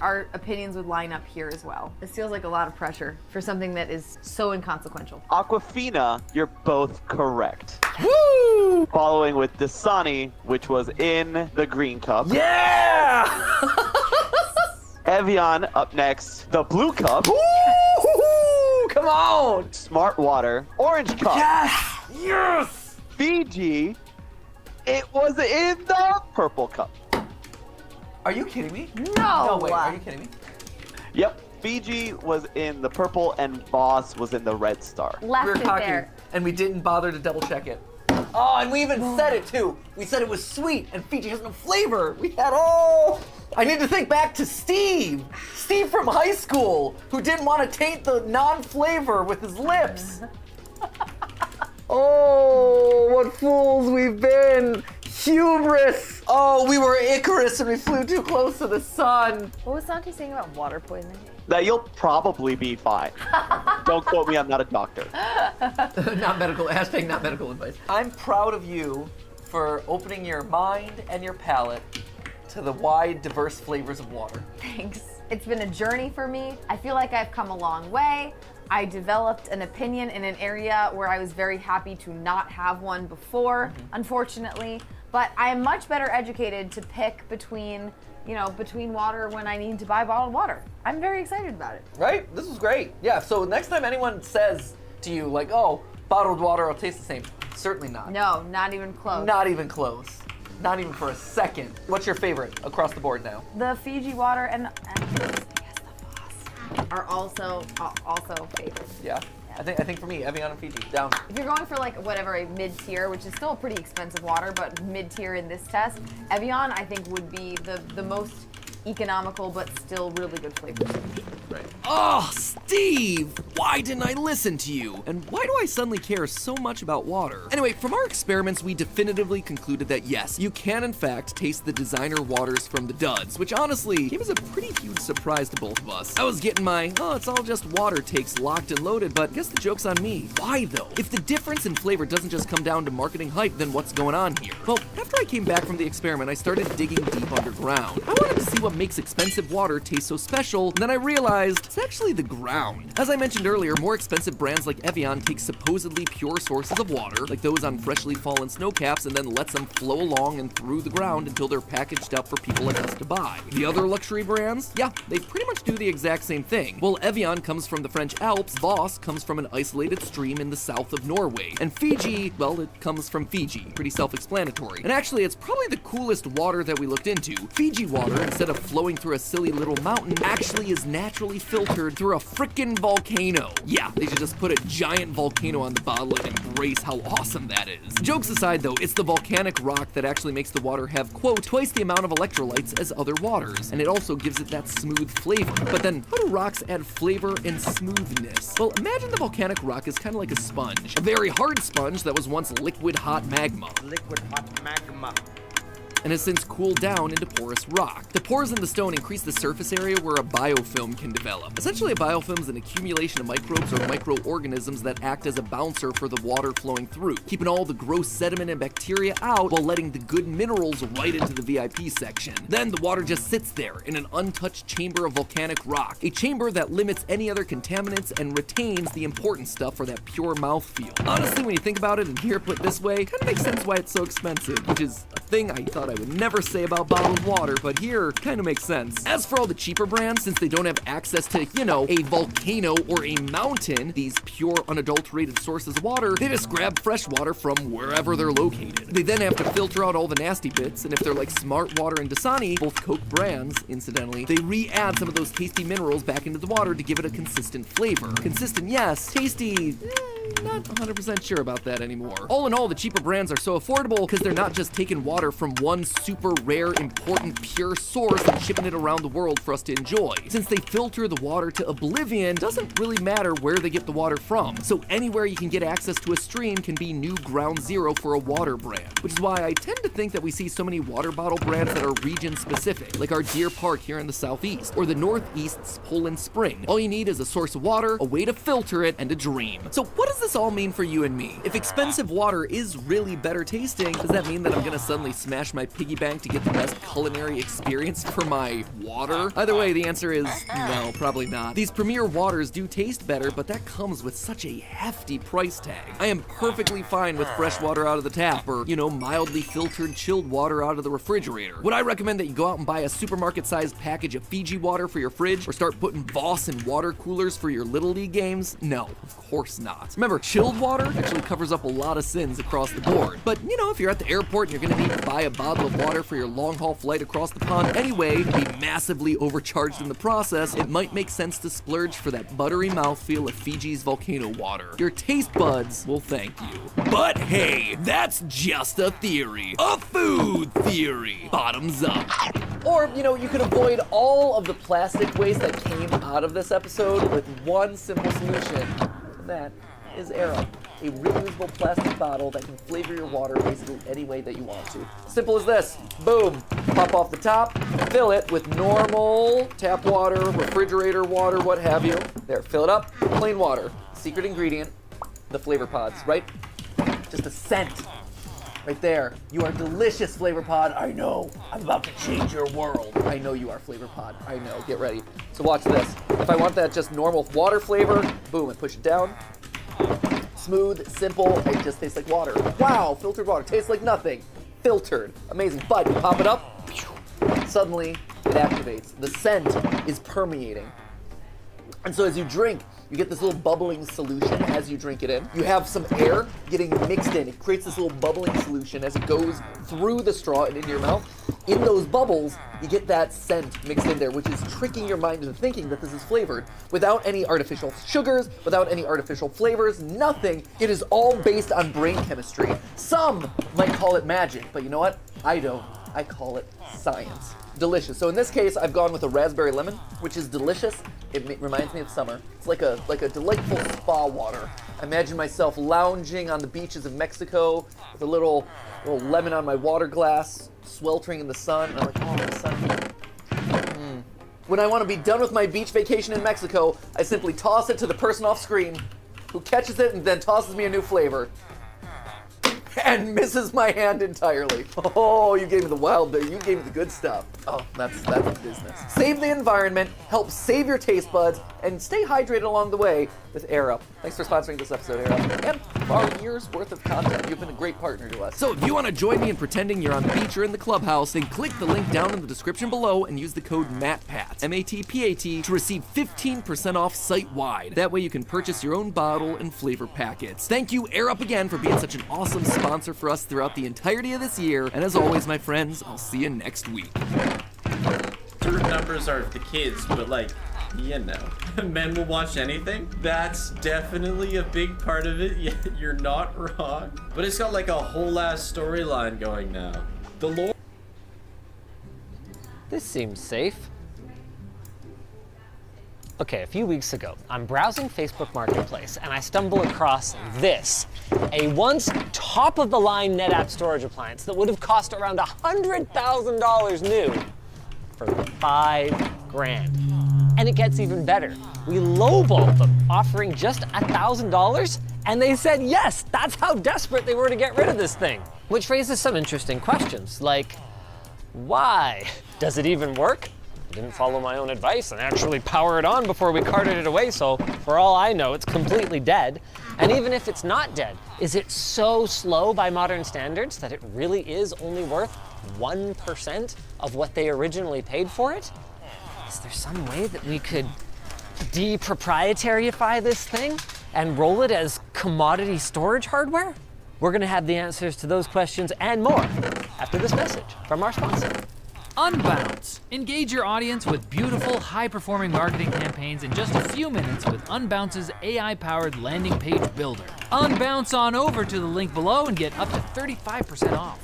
our opinions would line up here as well. This feels like a lot of pressure for something that is so inconsequential. Aquafina, you're both correct. Woo! Following with Dasani, which was in the green cup. Yeah! Evian up next, the blue cup. Woo! Come on! Smart Water, orange cup. Yes! Yes! Fiji, it was in the purple cup. Are you kidding me? No! No way. Are you kidding me? Yep, Fiji was in the purple and Voss was in the red star. Left We were it talking, there. and we didn't bother to double check it. Oh, and we even said it too. We said it was sweet, and Fiji has no flavor. We had I need to think back to Steve. Steve from high school, who didn't want to taint the non-flavor with his lips. Oh, what fools we've been. Hubris. Oh, we were Icarus and we flew too close to the sun. What was Santi saying about water poisoning? That you'll probably be fine. Don't quote me, I'm not a doctor. Not medical, hashtag not medical advice. I'm proud of you for opening your mind and your palate to the wide, diverse flavors of water. Thanks. It's been a journey for me. I feel like I've come a long way. I developed an opinion in an area where I was very happy to not have one before, unfortunately. But I am much better educated to pick between water when I need to buy bottled water. I'm very excited about it. Right? This was great. Yeah, so next time anyone says to you, like, oh, bottled water will taste the same, certainly not. No, not even close. Not even close. Not even for a second. What's your favorite across the board now? The Fiji water and I guess the Voss are also favorites. Yeah? I think for me, Evian and Fiji, down. If you're going for like whatever a mid-tier, which is still a pretty expensive water, but mid-tier in this test, Evian I think would be the most economical but still really good flavor. Right. Oh, Steve! Why didn't I listen to you? And why do I suddenly care so much about water? Anyway, from our experiments, we definitively concluded that yes, you can in fact taste the designer waters from the duds, which honestly came as a pretty huge surprise to both of us. I was getting my, oh, it's all just water takes locked and loaded, but I guess the joke's on me. Why though? If the difference in flavor doesn't just come down to marketing hype, then what's going on here? Well, after I came back from the experiment, I started digging deep underground. I wanted to see what makes expensive water taste so special, and then I realized it's actually the ground. As I mentioned earlier, more expensive brands like Evian take supposedly pure sources of water, like those on freshly fallen snowcaps, and then lets them flow along and through the ground until they're packaged up for people like us to buy. The other luxury brands, yeah, they pretty much do the exact same thing. While Evian comes from the French Alps, Voss comes from an isolated stream in the south of Norway, and Fiji, well, it comes from Fiji. Pretty self-explanatory. And actually, it's probably the coolest water that we looked into. Fiji water, instead of flowing through a silly little mountain, actually is naturally filtered through a frickin' volcano. Yeah, they should just put a giant volcano on the bottle and embrace how awesome that is. Jokes aside though, it's the volcanic rock that actually makes the water have, quote, twice the amount of electrolytes as other waters, and it also gives it that smooth flavor. But then, how do rocks add flavor and smoothness? Well, imagine the volcanic rock is kind of like a sponge. A very hard sponge that was once liquid hot magma. Liquid hot magma. And has since cooled down into porous rock. The pores in the stone increase the surface area where a biofilm can develop. Essentially, a biofilm is an accumulation of microbes or microorganisms that act as a bouncer for the water flowing through, keeping all the gross sediment and bacteria out while letting the good minerals right into the VIP section. Then the water just sits there in an untouched chamber of volcanic rock, a chamber that limits any other contaminants and retains the important stuff for that pure mouthfeel. Honestly, when you think about it and hear it put this way, it kind of makes sense why it's so expensive, which is a thing I thought I would never say about bottled water, but here kind of makes sense. As for all the cheaper brands, since they don't have access to, a volcano or a mountain, these pure unadulterated sources of water, they just grab fresh water from wherever they're located. They then have to filter out all the nasty bits, and if they're like Smart Water and Dasani, both Coke brands, incidentally, they re-add some of those tasty minerals back into the water to give it a consistent flavor. Consistent, yes. Tasty, not 100% sure about that anymore. All in all, the cheaper brands are so affordable because they're not just taking water from one super rare, important, pure source and shipping it around the world for us to enjoy. Since they filter the water to oblivion, doesn't really matter where they get the water from. So anywhere you can get access to a stream can be new ground zero for a water brand, which is why I tend to think that we see so many water bottle brands that are region specific, like our Deer Park here in the southeast, or the Northeast's Poland Spring. All you need is a source of water, a way to filter it, and a dream. So what does does this all mean for you and me? If expensive water is really better tasting, does that mean that I'm gonna suddenly smash my piggy bank to get the best culinary experience for my water? Either way, the answer is no, probably not. These premier waters do taste better, but that comes with such a hefty price tag. I am perfectly fine with fresh water out of the tap or, mildly filtered chilled water out of the refrigerator. Would I recommend that you go out and buy a supermarket-sized package of Fiji water for your fridge or start putting Voss in water coolers for your Little League games? No, of course not. Remember, chilled water actually covers up a lot of sins across the board. But, if you're at the airport and you're gonna need to buy a bottle of water for your long-haul flight across the pond anyway, and be massively overcharged in the process, it might make sense to splurge for that buttery mouthfeel of Fiji's volcano water. Your taste buds will thank you. But hey, that's just a theory. A food theory. Bottoms up. Or, you could avoid all of the plastic waste that came out of this episode with one simple solution, and that is Air Up, a reusable plastic bottle that can flavor your water basically any way that you want to. Simple as this. Boom. Pop off the top, fill it with normal tap water, refrigerator water, what have you. There, fill it up, plain water. Secret ingredient, the flavor pods, right? Just a scent. Right there. You are delicious, Flavor Pod. I know. I'm about to change your world. I know you are, Flavor Pod. I know. Get ready. So watch this. If I want that just normal water flavor, boom, and push it down. Smooth, simple, it just tastes like water. Wow, filtered water. Tastes like nothing. Filtered. Amazing. But you pop it up, suddenly it activates. The scent is permeating. And so as you drink, you get this little bubbling solution as you drink it in. You have some air getting mixed in. It creates this little bubbling solution as it goes through the straw and into your mouth. In those bubbles, you get that scent mixed in there, which is tricking your mind into thinking that this is flavored without any artificial sugars, without any artificial flavors, nothing. It is all based on brain chemistry. Some might call it magic, but you know what? I don't. I call it science. Delicious. So in this case, I've gone with a raspberry lemon, which is delicious. It reminds me of summer. It's like a delightful spa water. I imagine myself lounging on the beaches of Mexico with a little lemon on my water glass, sweltering in the sun. And I'm like, oh, the sun. When I want to be done with my beach vacation in Mexico, I simply toss it to the person off screen who catches it and then tosses me a new flavor. And misses my hand entirely. Oh, you gave me the wild bit. You gave me the good stuff. Oh, that's business. Save the environment, help save your taste buds, and stay hydrated along the way with Air Up. Thanks for sponsoring this episode, Air Up. And for our year's worth of content. You've been a great partner to us. So if you want to join me in pretending you're on the beach or in the clubhouse, then click the link down in the description below and use the code MATPAT, M-A-T-P-A-T, to receive 15% off site-wide. That way you can purchase your own bottle and flavor packets. Thank you, Air Up, again for being such an awesome sponsor for us throughout the entirety of this year. And as always, my friends, I'll see you next week. Certain numbers are the kids, but men will watch anything. That's definitely a big part of it. Yeah, you're not wrong. But it's got like a whole ass storyline going now. The lore. This seems safe. Okay, a few weeks ago, I'm browsing Facebook Marketplace and I stumble across this, a once top-of-the-line NetApp storage appliance that would have cost around $100,000 new for $5,000. And it gets even better. We lowballed them, offering just $1,000, and they said yes. That's how desperate they were to get rid of this thing. Which raises some interesting questions, like, why? Does it even work? I didn't follow my own advice and actually power it on before we carted it away, so for all I know, it's completely dead. And even if it's not dead, is it so slow by modern standards that it really is only worth 1% of what they originally paid for it? Is there some way that we could deproprietaryify this thing and roll it as commodity storage hardware? We're gonna have the answers to those questions and more after this message from our sponsor. Unbounce. Engage your audience with beautiful, high-performing marketing campaigns in just a few minutes with Unbounce's AI-powered landing page builder. Unbounce on over to the link below and get up to 35% off.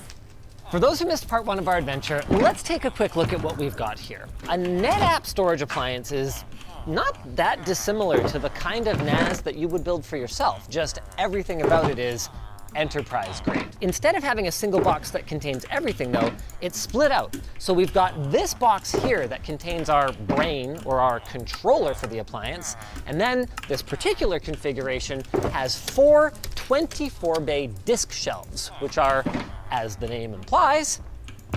For those who missed part one of our adventure, let's take a quick look at what we've got here. A NetApp storage appliance is not that dissimilar to the kind of NAS that you would build for yourself, just everything about it is enterprise grade. Instead of having a single box that contains everything though, it's split out. So we've got this box here that contains our brain or our controller for the appliance, and then this particular configuration has 4 24-bay disk shelves, which are, as the name implies,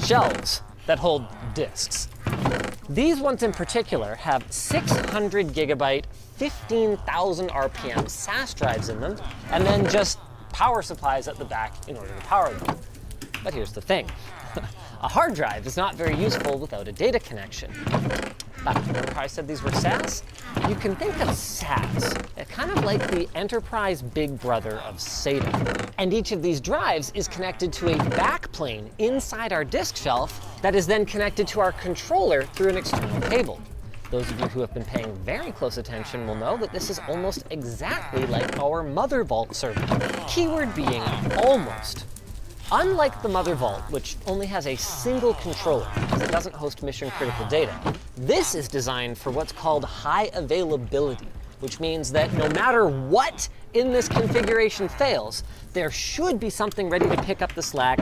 shelves that hold disks. These ones in particular have 600 gigabyte, 15,000 RPM SAS drives in them, and then just power supplies at the back in order to power them. But here's the thing. A hard drive is not very useful without a data connection. Remember how I said these were SAS? You can think of SAS as kind of like the enterprise big brother of SATA. And each of these drives is connected to a backplane inside our disk shelf that is then connected to our controller through an external cable. Those of you who have been paying very close attention will know that this is almost exactly like our Mother Vault server. Keyword being almost. Unlike the Mother Vault, which only has a single controller because it doesn't host mission critical data, this is designed for what's called high availability, which means that no matter what in this configuration fails, there should be something ready to pick up the slack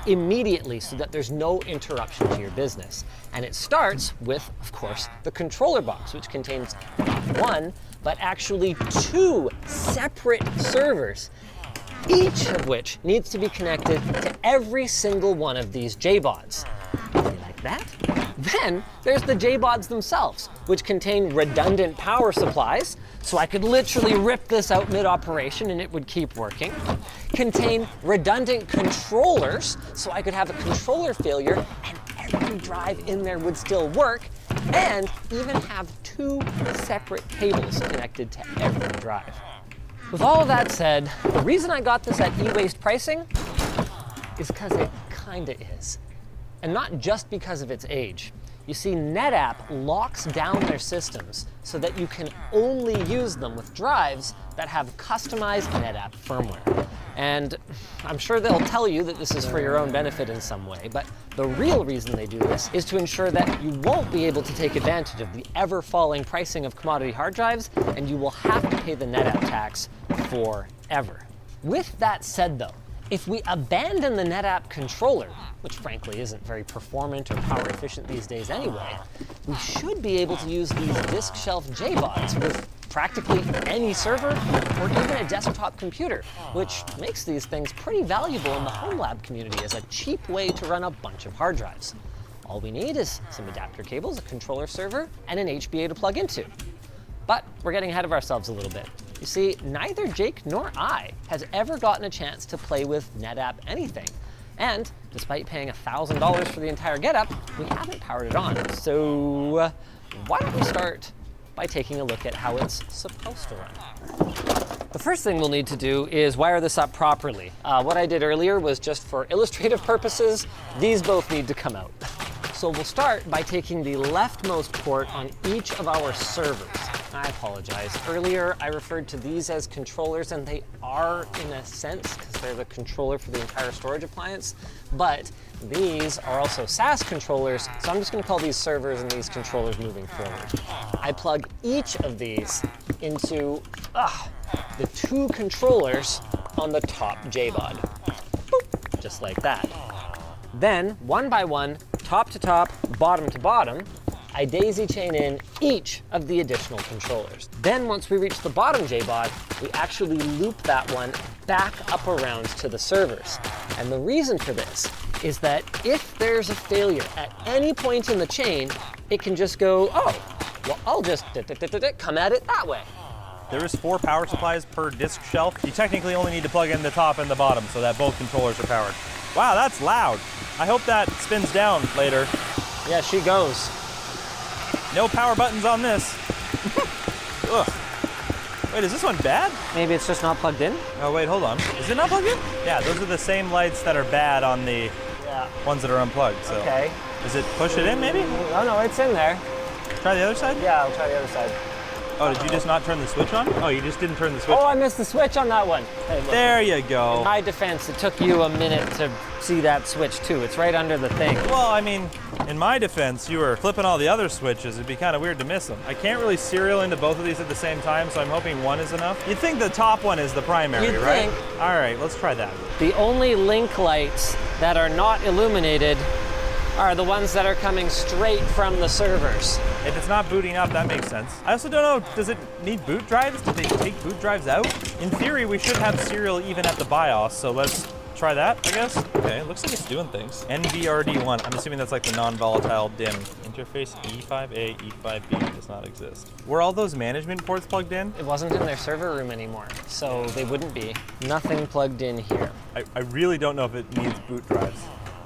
immediately so that there's no interruption to your business. And it starts with, of course, the controller box, which contains not one, but actually 2 separate servers, each of which needs to be connected to every single one of these JBODs. You like that? Then there's the JBODs themselves, which contain redundant power supplies, so I could literally rip this out mid-operation and it would keep working. Contain redundant controllers, so I could have a controller failure and every drive in there would still work, and even have 2 separate cables connected to every drive. With all of that said, the reason I got this at e-waste pricing is because it kinda is. And not just because of its age. You see, NetApp locks down their systems so that you can only use them with drives that have customized NetApp firmware. And I'm sure they'll tell you that this is for your own benefit in some way, but the real reason they do this is to ensure that you won't be able to take advantage of the ever-falling pricing of commodity hard drives, and you will have to pay the NetApp tax forever. With that said though, if we abandon the NetApp controller, which frankly isn't very performant or power efficient these days anyway, we should be able to use these disk shelf JBODs with practically any server or even a desktop computer, which makes these things pretty valuable in the home lab community as a cheap way to run a bunch of hard drives. All we need is some adapter cables, a controller server, and an HBA to plug into. But we're getting ahead of ourselves a little bit. You see, neither Jake nor I has ever gotten a chance to play with NetApp anything. And despite paying $1,000 for the entire getup, we haven't powered it on. So why don't we start by taking a look at how it's supposed to run. The first thing we'll need to do is wire this up properly. What I did earlier was just for illustrative purposes. These both need to come out. So we'll start by taking the leftmost port on each of our servers. I apologize. Earlier, I referred to these as controllers, and they are in a sense, because they're the controller for the entire storage appliance, but these are also SAS controllers, so I'm just going to call these servers and these controllers moving forward. I plug each of these into the 2 controllers on the top JBOD. Boop, just like that. Then, one by one, top to top, bottom to bottom, I daisy chain in each of the additional controllers. Then once we reach the bottom JBOD, we actually loop that one back up around to the servers. And the reason for this is that if there's a failure at any point in the chain, it can just go, oh, well, I'll just come at it that way. There is 4 power supplies per disk shelf. You technically only need to plug in the top and the bottom so that both controllers are powered. Wow, that's loud. I hope that spins down later. Yeah, she goes. No power buttons on this. Ugh. Wait, is this one bad? Maybe it's just not plugged in? Oh, wait, hold on. Is it not plugged in? Yeah, those are the same lights that are bad on the ones that are unplugged. So. Okay. Is it push it in, maybe? Oh, no, it's in there. Try the other side? Yeah, I'll try the other side. Oh, did you just not turn the switch on? Oh, you just didn't turn the switch Oh, on. I missed the switch on that one. Hey, look. There you go. In my defense, it took you a minute to see that switch too. It's right under the thing. Well, I mean, in my defense, you were flipping all the other switches. It'd be kind of weird to miss them. I can't really serial into both of these at the same time, so I'm hoping one is enough. You'd think the top one is the primary, You'd right? think. All right, let's try that. The only link lights that are not illuminated are the ones that are coming straight from the servers. If it's not booting up, that makes sense. I also don't know, does it need boot drives? Did they take boot drives out? In theory, we should have serial even at the BIOS, so let's try that, I guess. Okay, looks like it's doing things. NVRD1, I'm assuming that's like the non-volatile DIMM. Interface E5A, E5B does not exist. Were all those management ports plugged in? It wasn't in their server room anymore, so they wouldn't be. Nothing plugged in here. I really don't know if it needs boot drives.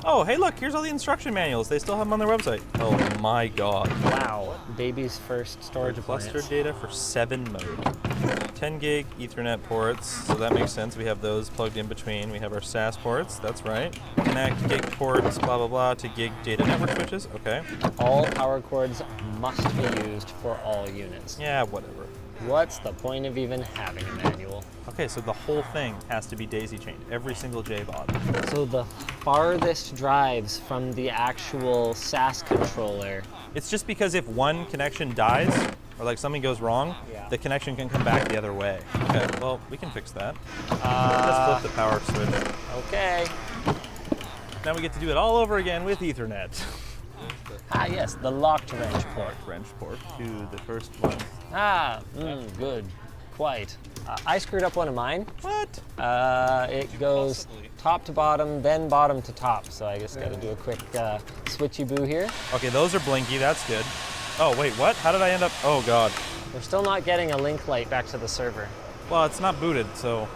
Oh, hey look, here's all the instruction manuals. They still have them on their website. Oh my God. Wow, baby's first storage Cluster appliance. data for 7 mode. 10 gig Ethernet ports, so that makes sense. We have those plugged in between. We have our SAS ports, that's right. Connect gig ports, blah, blah, blah, to gig data network switches, okay. All power cords must be used for all units. Yeah, whatever. What's the point of even having a manual? Okay, so the whole thing has to be daisy chained, every single JBOD. So the farthest drives from the actual SAS controller. It's just because if one connection dies, or like something goes wrong, Yeah. the connection can come back the other way. Okay, well, we can fix that. Let's flip the power switch. Okay. Now we get to do it all over again with Ethernet. Ah, yes, the locked wrench port. Wrench port to the first one. Ah, good. Quite. I screwed up one of mine. What? It goes top to bottom, then bottom to top. So I just got to do a quick switchy boo here. Okay, those are blinky, that's good. Oh, wait, what? How did I end up? Oh, God. We're still not getting a link light back to the server. Well, it's not booted, so.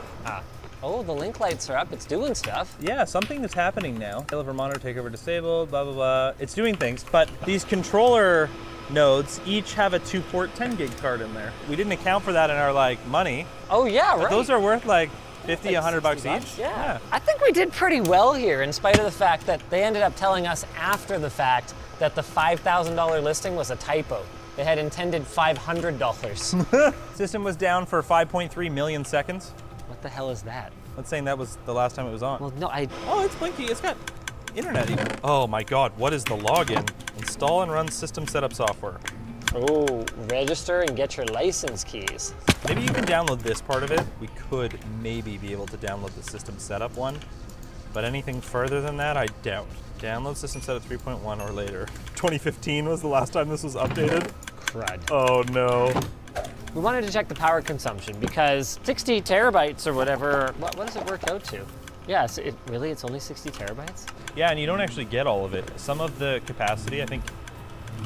Oh, the link lights are up. It's doing stuff. Yeah, something is happening now. Failover monitor takeover disabled, blah, blah, blah. It's doing things, but these controller nodes each have a 2-port 10 gig card in there. We didn't account for that in our, like, money. Oh, yeah, right. Those are worth, like, 50, Like $100 $60 each. Yeah. I think we did pretty well here, in spite of the fact that they ended up telling us after the fact that the $5,000 listing was a typo. They had intended $500. System was down for 5.3 million seconds. What the hell is that? That's saying that was the last time it was on. Well, no, Oh, it's blinky. It's got internet even. Oh my God, what is the login? Install and run system setup software. Oh, register and get your license keys. Maybe you can download this part of it. We could maybe be able to download the system setup one, but anything further than that, I doubt. Download system setup 3.1 or later. 2015 was the last time this was updated. Crud. Oh no. We wanted to check the power consumption because 60 terabytes or whatever, what does it work out to? Yes, it's only 60 terabytes? Yeah, and you don't actually get all of it. Some of the capacity, I think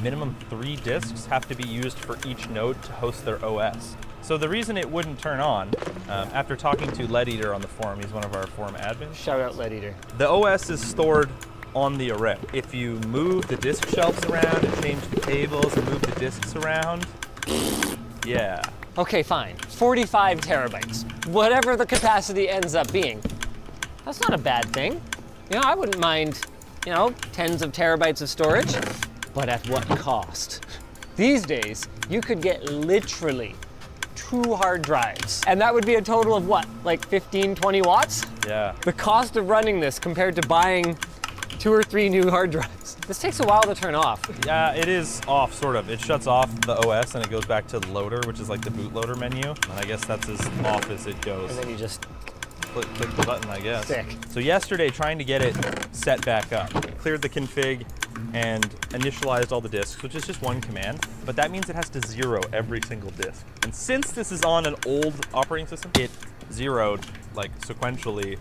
minimum 3 disks have to be used for each node to host their OS. So the reason it wouldn't turn on, after talking to LedEater on the forum, he's one of our forum admins. Shout out LedEater. The OS is stored on the array. If you move the disk shelves around and change the cables and move the disks around, yeah. Okay, fine. 45 terabytes. Whatever the capacity ends up being. That's not a bad thing. You know, I wouldn't mind, tens of terabytes of storage, but at what cost? These days, you could get literally 2 hard drives, and that would be a total of what, like 15, 20 watts? Yeah. The cost of running this compared to buying 2 or 3 new hard drives. This takes a while to turn off. Yeah, it is off, sort of. It shuts off the OS and it goes back to the loader, which is like the bootloader menu. And I guess that's as off as it goes. And then you just Click the button, I guess. Sick. So yesterday, trying to get it set back up, cleared the config and initialized all the disks, which is just one command. But that means it has to zero every single disk. And since this is on an old operating system, it zeroed like sequentially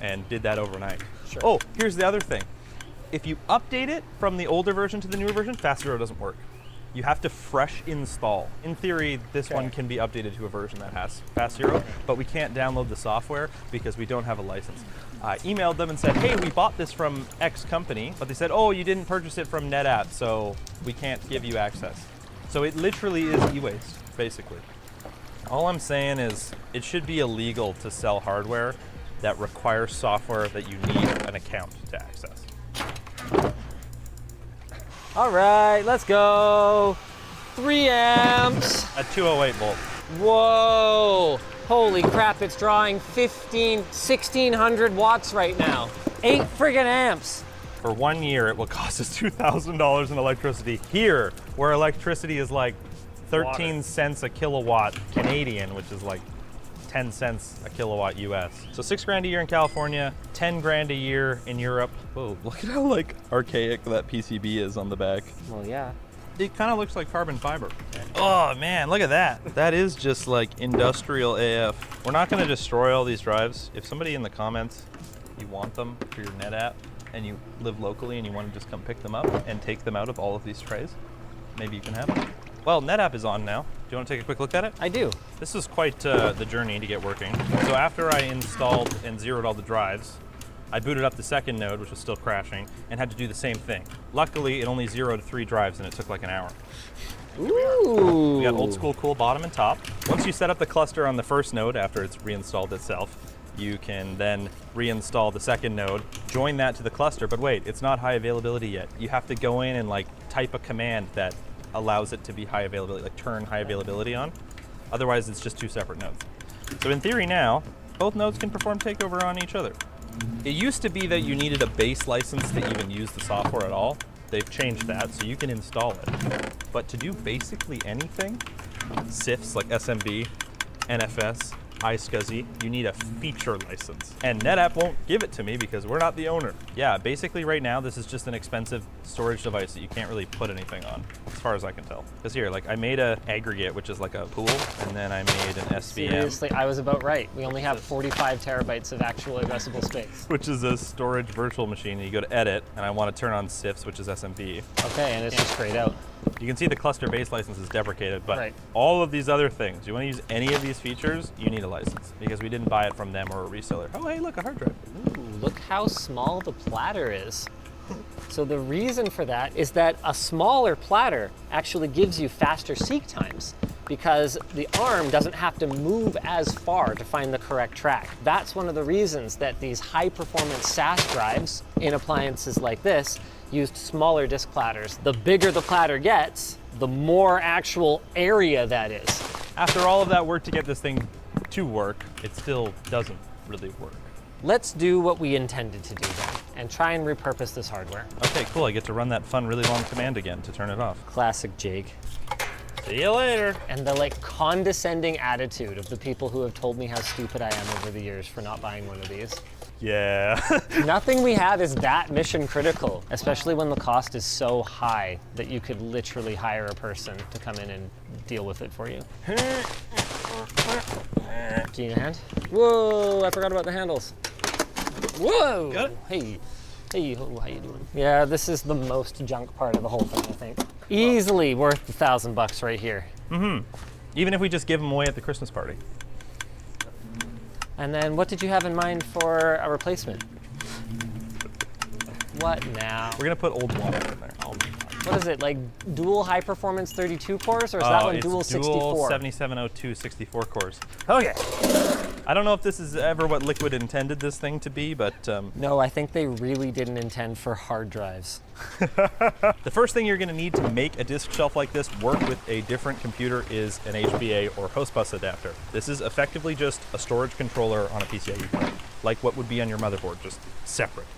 and did that overnight. Sure. Oh, here's the other thing. If you update it from the older version to the newer version, Fast Zero doesn't work. You have to fresh install. In theory, this one can be updated to a version that has Fast Zero, but we can't download the software because we don't have a license. I emailed them and said, hey, we bought this from X company, but they said, oh, you didn't purchase it from NetApp, so we can't give you access. So it literally is e-waste, basically. All I'm saying is it should be illegal to sell hardware that requires software that you need an account to access. All right, let's go. 3 amps. A 208 volt. Whoa. Holy crap, it's drawing 1,600 watts right now. 8 friggin' amps. For 1 year, it will cost us $2,000 in electricity. Here, where electricity is like 13 cents a kilowatt Canadian, which is like 10 cents a kilowatt US. So 6 grand a year in California, 10 grand a year in Europe. Whoa, look at how like archaic that PCB is on the back. Well, yeah. It kind of looks like carbon fiber. Oh man, look at that. That is just like industrial AF. We're not gonna destroy all these drives. If somebody in the comments, you want them for your NetApp and you live locally and you want to just come pick them up and take them out of all of these trays, maybe you can have them. Well, NetApp is on now. Do you want to take a quick look at it? I do. This is quite the journey to get working. So after I installed and zeroed all the drives, I booted up the second node, which was still crashing, and had to do the same thing. Luckily, it only zeroed 3 drives and it took like an hour. Ooh. We got old school cool bottom and top. Once you set up the cluster on the first node after it's reinstalled itself, you can then reinstall the second node, join that to the cluster, but wait, it's not high availability yet. You have to go in and like type a command that allows it to be high availability, like turn high availability on. Otherwise, it's just 2 separate nodes. So in theory now, both nodes can perform takeover on each other. It used to be that you needed a base license to even use the software at all. They've changed that, so you can install it. But to do basically anything, CIFS like SMB, NFS, iSCSI, you need a feature license. And NetApp won't give it to me because we're not the owner. Yeah, basically right now, this is just an expensive storage device that you can't really put anything on, as far as I can tell. Because here, like I made a aggregate, which is like a pool, and then I made an SVM. Seriously, I was about right. We only have 45 terabytes of actual addressable space. Which is a storage virtual machine. And you go to edit, and I want to turn on CIFS, which is SMB. Okay, and it's just grayed out. You can see the cluster base license is deprecated, but Right. all of these other things, you want to use any of these features, you need a license because we didn't buy it from them or a reseller. Oh, hey, look, a hard drive. Ooh, look how small the platter is. So the reason for that is that a smaller platter actually gives you faster seek times because the ARM doesn't have to move as far to find the correct track. That's one of the reasons that these high-performance SAS drives in appliances like this used smaller disk platters. The bigger the platter gets, the more actual area that is. After all of that work to get this thing to work, it still doesn't really work. Let's do what we intended to do then and try and repurpose this hardware. Okay, cool. I get to run that fun, really long command again to turn it off. Classic Jake. See you later. And the like condescending attitude of the people who have told me how stupid I am over the years for not buying one of these. Yeah. Nothing we have is that mission critical, especially when the cost is so high that you could literally hire a person to come in and deal with it for you. Do you need a hand? Whoa, I forgot about the handles. Whoa! Got it? Hey, how you doing? Yeah, this is the most junk part of the whole thing, I think. Easily worth $1,000 right here. Even if we just give them away at the Christmas party. And then what did you have in mind for a replacement? What now? We're gonna put old one in there. What is it, like dual high performance 32 cores, or is that one it's dual 64? 7702 64 cores. Okay. I don't know if this is ever what Liquid intended this thing to be, but No, I think they really didn't intend for hard drives. the first thing you're going to need to make a disk shelf like this work with a different computer is an HBA or host bus adapter. This is effectively just a storage controller on a PCIe port, like what would be on your motherboard, just separate.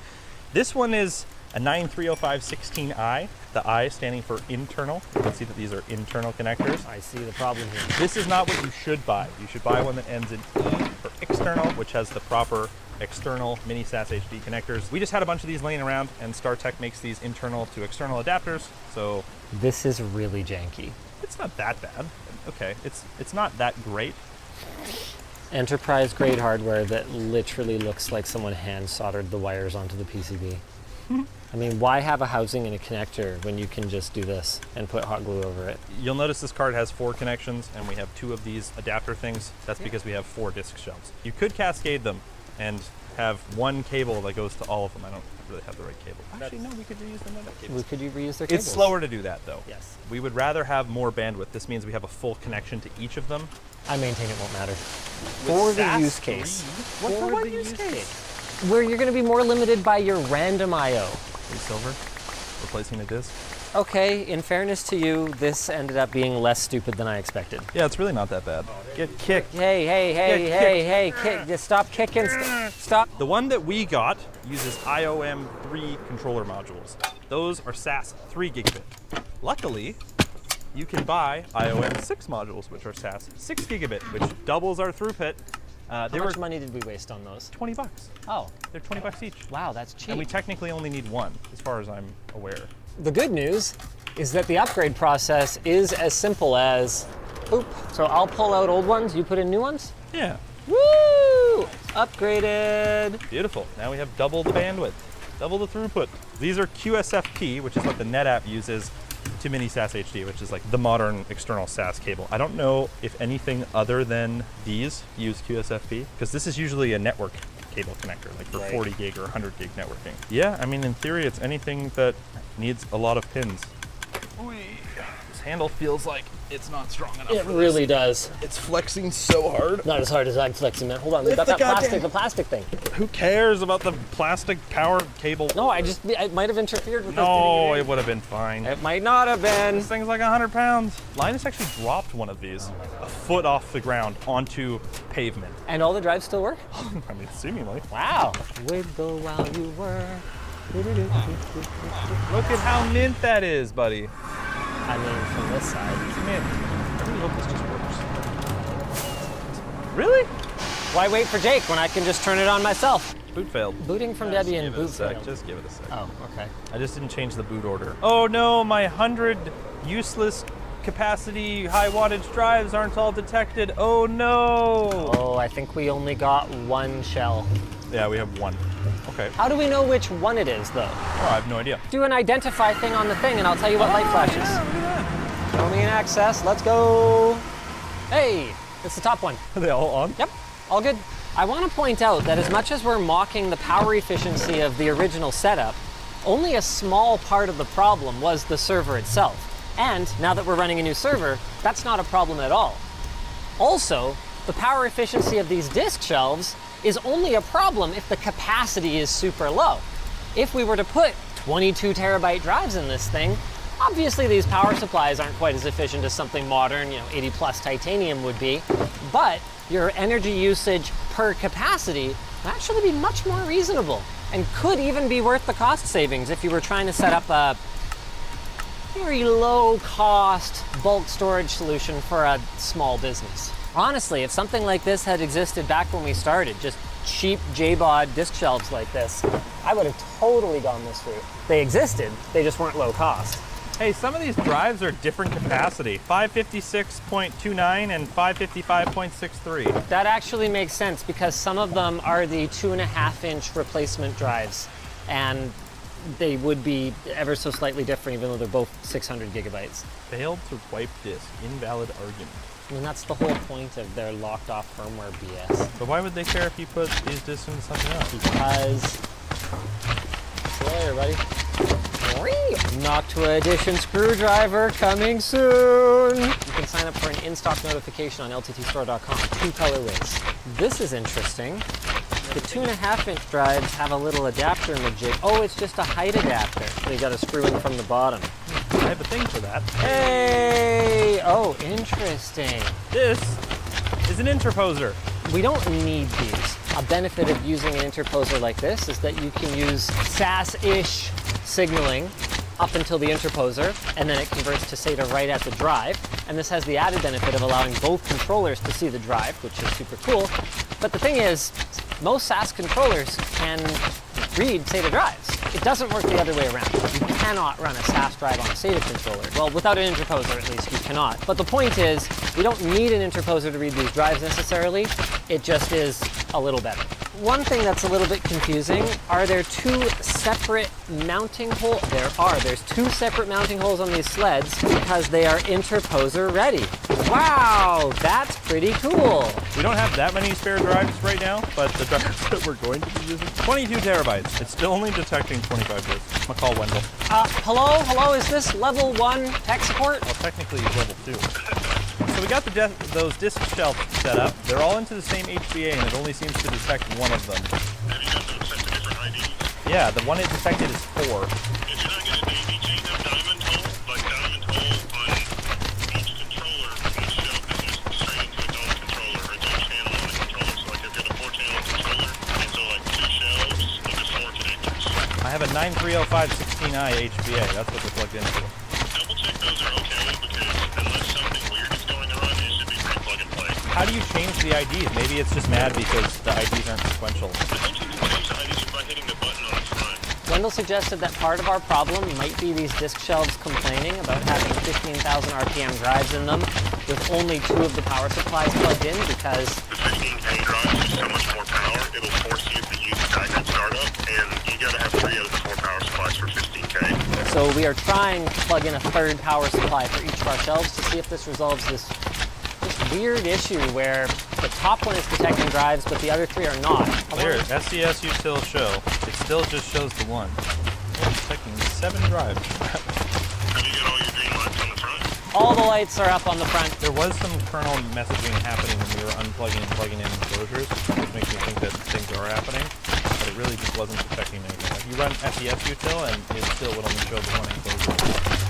This one is a 930516i, the I standing for internal. You can see that these are internal connectors. I see the problem here. This is not what you should buy. You should buy one that ends in E for external, which has the proper external mini SAS HD connectors. We just had a bunch of these laying around, and StarTech makes these internal to external adapters, so This is really janky. it's not that bad. Okay, it's not that great. Enterprise grade hardware that literally looks like someone hand soldered the wires onto the PCB. I mean, why have a housing and a connector when you can just do this and put hot glue over it? You'll notice this card has 4 connections, and we have 2 of these adapter things. That's because we have 4 disk shelves. You could cascade them and have one cable that goes to all of them. I don't really have the right cable. Actually, no, we could reuse the NetApp cables. Could you reuse their cables? It's slower to do that, though. Yes. We would rather have more bandwidth. This means we have a full connection to each of them. I maintain it won't matter. For the SAS use case. For For the the use use case. case. Where you're going to be more limited by your random I/O. Silver, replacing a disk. Okay, in fairness to you, this ended up being less stupid than I expected. Yeah, it's really not that bad. Get kicked. Hey, kick. Just stop kicking. Stop. The one that we got uses IOM 3 controller modules. Those are SAS 3 gigabit. Luckily, you can buy IOM 6 modules, which are SAS 6 gigabit, which doubles our throughput. How much money did we waste on those? $20. Oh, They're $20 each. wow, that's cheap. And we technically only need one, as far as I'm aware. The good news is that the upgrade process is as simple as, oop. So I'll pull out old ones, you put in new ones? Yeah, Woo! Upgraded. beautiful. Now we have double the bandwidth, double the throughput. These are QSFP, which is what the NetApp uses to mini SAS HD, which is like the modern external SAS cable. I don't know if anything other than these use QSFP, because this is usually a network cable connector, like for 40 gig or 100 gig networking. Yeah, I mean, in theory, it's anything that needs a lot of pins. This handle feels like it's not strong enough. It really does. It's flexing so hard. Not as hard as I'm flexing, man. Hold on, we got Lift that the the plastic thing. Who cares about the plastic power cable? No, it might have interfered with No, us. it would have been fine. It might not have been. This thing's like 100 pounds. Linus actually dropped one of these a foot off the ground onto pavement. And all the drives still work? I mean, seemingly. Wow. Wiggle while you work. Look at how mint that is, buddy. I mean, from this side. It's mint. I really hope this just works. Really? Why wait for Jake when I can just turn it on myself? Boot failed. Booting from Debian, Give it a boot sec. failed. Just give it a sec. Oh, okay. I just didn't change the boot order. Oh no, my 100 useless capacity high wattage drives aren't all detected. Oh no. Oh, I think we only got one shell. Yeah, we have one. Okay. How do we know which one it is, though? Oh, I have no idea. Do an identify thing on the thing, and I'll tell you what light flashes. Show me an access. Let's go. Hey, it's the top one. Are they all on? Yep, all good. I want to point out that as much as we're mocking the power efficiency of the original setup, only a small part of the problem was the server itself. And now that we're running a new server, that's not a problem at all. Also, the power efficiency of these disk shelves is only a problem if the capacity is super low. If we were to put 22 terabyte drives in this thing, obviously these power supplies aren't quite as efficient as something modern, 80 plus titanium would be, but your energy usage per capacity would actually be much more reasonable and could even be worth the cost savings if you were trying to set up a very low cost bulk storage solution for a small business. Honestly, if something like this had existed back when we started, just cheap JBOD disk shelves like this, I would have totally gone this route. They existed, they just weren't low cost. Hey, some of these drives are different capacity. 556.29 and 555.63. That actually makes sense because some of them are the 2.5-inch replacement drives, and they would be ever so slightly different even though they're both 600 gigabytes. Failed to wipe disk. Invalid argument. I mean, that's the whole point of their locked off firmware BS. But why would they care if you put these disks into something else? Because, see you later, buddy. Noctua Edition screwdriver coming soon. You can sign up for an in-stock notification on lttstore.com. 2 colorways. This is interesting. The 2.5-inch drives have a little adapter in the jig. Oh, it's just a height adapter. So you got to screw in from the bottom. I have a thing for that. Hey! Oh, interesting. This is an interposer. We don't need these. A benefit of using an interposer like this is that you can use SAS-ish signaling up until the interposer, and then it converts to SATA right at the drive. And this has the added benefit of allowing both controllers to see the drive, which is super cool. But the thing is, most SAS controllers can read SATA drives. It doesn't work the other way around. You cannot run a SAS drive on a SATA controller. Well, without an interposer, at least, you cannot. But the point is, we don't need an interposer to read these drives necessarily. It just is a little better. One thing that's a little bit confusing, are there 2 separate mounting holes? There are. There's 2 separate mounting holes on these sleds because they are interposer ready. Wow, that's pretty cool. We don't have that many spare drives right now, but the drives that we're going to be using, 22 terabytes. It's still only detecting 25 disks. I'm gonna call Wendell. Hello, is this level 1 tech support? Well, technically it's level 2. So we got those disk shelves set up. They're all into the same HBA, and it only seems to detect one of them. Have you got those set to different IDs? Yeah, the one it detected is 4. Did you not get a daisy chain of diamond holes? 930516i HBA. That's what they're plugged into. Double check those are okay, because unless something weird is going on, it should be pretty plug and play. How do you change the IDs? Maybe it's just mad because the IDs aren't sequential. Essentially, you can change the IDs by hitting the button on the front. Wendell suggested that part of our problem might be these disc shelves complaining about having 15,000 RPM drives in them with only 2 of the power supplies plugged in because The 15K drive is so much more power, it'll force you to use the diagram startup, and you gotta have 3 out of the 4 power supplies for 15K. so we are trying to plug in a 3rd power supply for each of our shelves to see if this resolves this weird issue where the top one is detecting drives but the other 3 are not. Here, SES util show. It still just shows the 1. It's detecting 7 drives. Have you got all your green lights on the front? All the lights are up on the front. There was some kernel messaging happening when we were unplugging and plugging in enclosures, which makes me think that things are happening, but it really just wasn't detecting anything. Like you run SES util and it still would only show the 1 enclosure.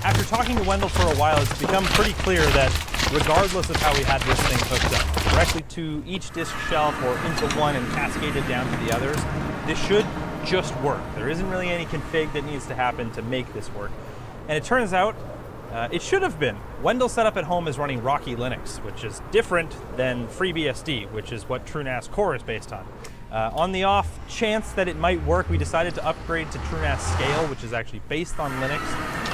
After talking to Wendell for a while, it's become pretty clear that regardless of how we had this thing hooked up, directly to each disk shelf or into one and cascaded down to the others, this should just work. There isn't really any config that needs to happen to make this work. And it turns out it should have been. Wendell's setup at home is running Rocky Linux, which is different than FreeBSD, which is what TrueNAS Core is based on. On the off chance that it might work, we decided to upgrade to TrueNAS Scale, which is actually based on Linux.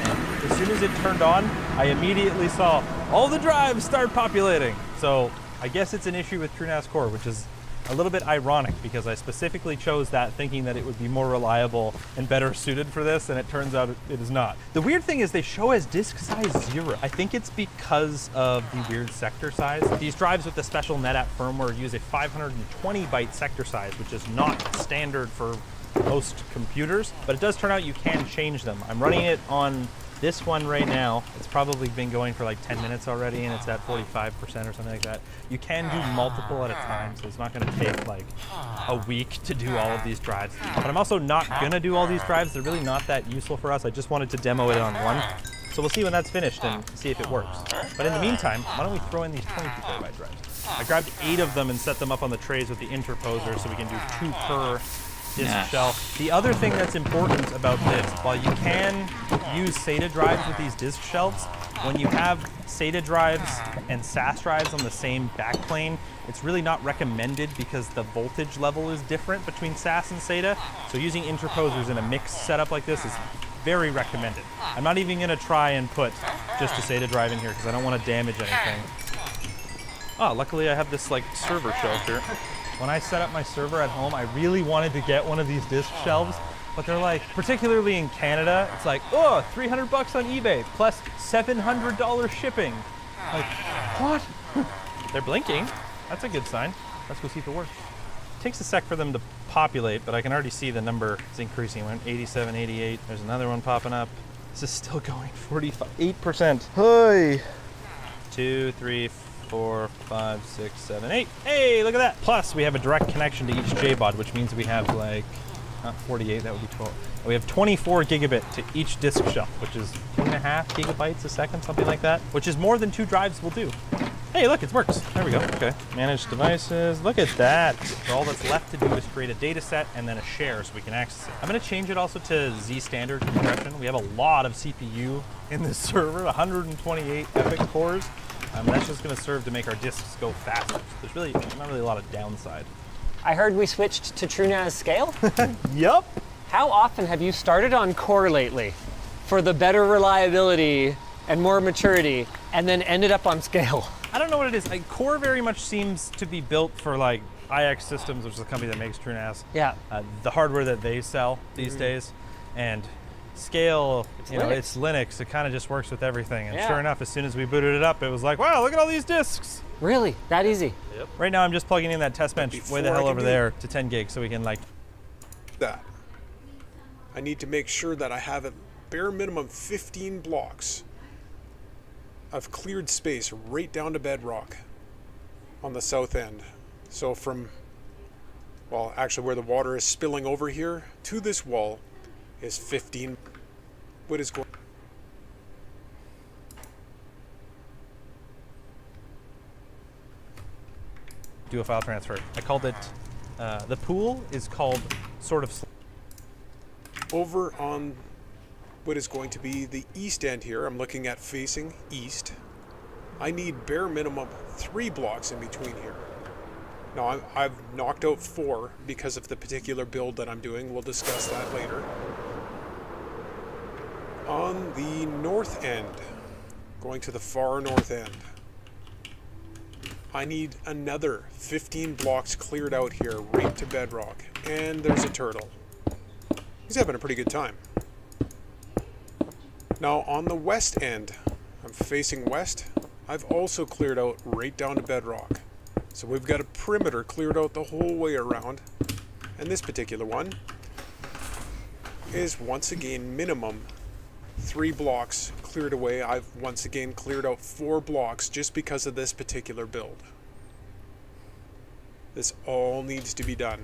And as soon as it turned on, I immediately saw all the drives start populating. So I guess it's an issue with TrueNAS Core, which is a little bit ironic because I specifically chose that thinking that it would be more reliable and better suited for this, and it turns out it is not. The weird thing is they show as disk size 0. I think it's because of the weird sector size. These drives with the special NetApp firmware use a 520 byte sector size, which is not standard for most computers, but it does turn out you can change them. I'm running it on this one right now. It's probably been going for like 10 minutes already and it's at 45% or something like that. You can do multiple at a time, so it's not gonna take like a week to do all of these drives. But I'm also not gonna do all these drives. They're really not that useful for us. I just wanted to demo it on one. So we'll see when that's finished and see if it works. But in the meantime, why don't we throw in these 22 terabyte drives? I grabbed 8 of them and set them up on the trays with the interposer so we can do 2 per disk shelf. The other thing that's important about this, while you can use SATA drives with these disk shelves, when you have SATA drives and SAS drives on the same backplane, it's really not recommended because the voltage level is different between SAS and SATA. So using interposers in a mixed setup like this is very recommended. I'm not even gonna try and put just a SATA drive in here because I don't want to damage anything. Oh, luckily I have this like server shelter. When I set up my server at home, I really wanted to get one of these disk shelves, but they're like, particularly in Canada, it's like, oh, $300 on eBay plus $700 shipping. Like, what? They're blinking. That's a good sign. Let's go see if it works. It takes a sec for them to populate, but I can already see the number is increasing. We're at 87, 88. There's another one popping up. This is still going 48%. Hey. 2, 3, 4, 5, 6, 7, 8. Hey, look at that. Plus, we have a direct connection to each JBOD, which means we have like, not 48, that would be 12. We have 24 gigabit to each disk shelf, which is 2.5 gigabytes a second, something like that, which is more than 2 drives will do. Hey, look, it works. There we go. Okay. Manage devices. Look at that. So all that's left to do is create a data set and then a share so we can access it. I'm going to change it also to Z standard compression. We have a lot of CPU in this server, 128 EPYC cores. That's just going to serve to make our disks go faster. So there's really not really a lot of downside. I heard we switched to TrueNAS Scale. Yup. How often have you started on Core lately for the better reliability and more maturity and then ended up on Scale? I don't know what it is. Like, Core very much seems to be built for like IX Systems, which is a company that makes TrueNAS. Yeah. The hardware that they sell these days, and Scale, it's Linux. It kind of just works with everything. And sure enough, as soon as we booted it up, it was like, wow, look at all these disks. Really? That easy? Yep. Right now, I'm just plugging in that test bench way the hell over there to 10 gigs so we can like. That. I need to make sure that I have at bare minimum 15 blocks of cleared space right down to bedrock on the south end. So from, well, actually where the water is spilling over here to this wall is 15. What is going? Do a file transfer. I called it, the pool is called sort of. Over on what is going to be the east end here, I'm looking at facing east. I need bare minimum 3 blocks in between here. Now, I've knocked out 4 because of the particular build that I'm doing. We'll discuss that later. On the north end, going to the far north end, I need another 15 blocks cleared out here, right to bedrock. And there's a turtle. He's having a pretty good time. Now, on the west end, I'm facing west. I've also cleared out right down to bedrock. So we've got a perimeter cleared out the whole way around. And this particular one is once again minimum 3 blocks cleared away. I've once again cleared out 4 blocks just because of this particular build. This all needs to be done.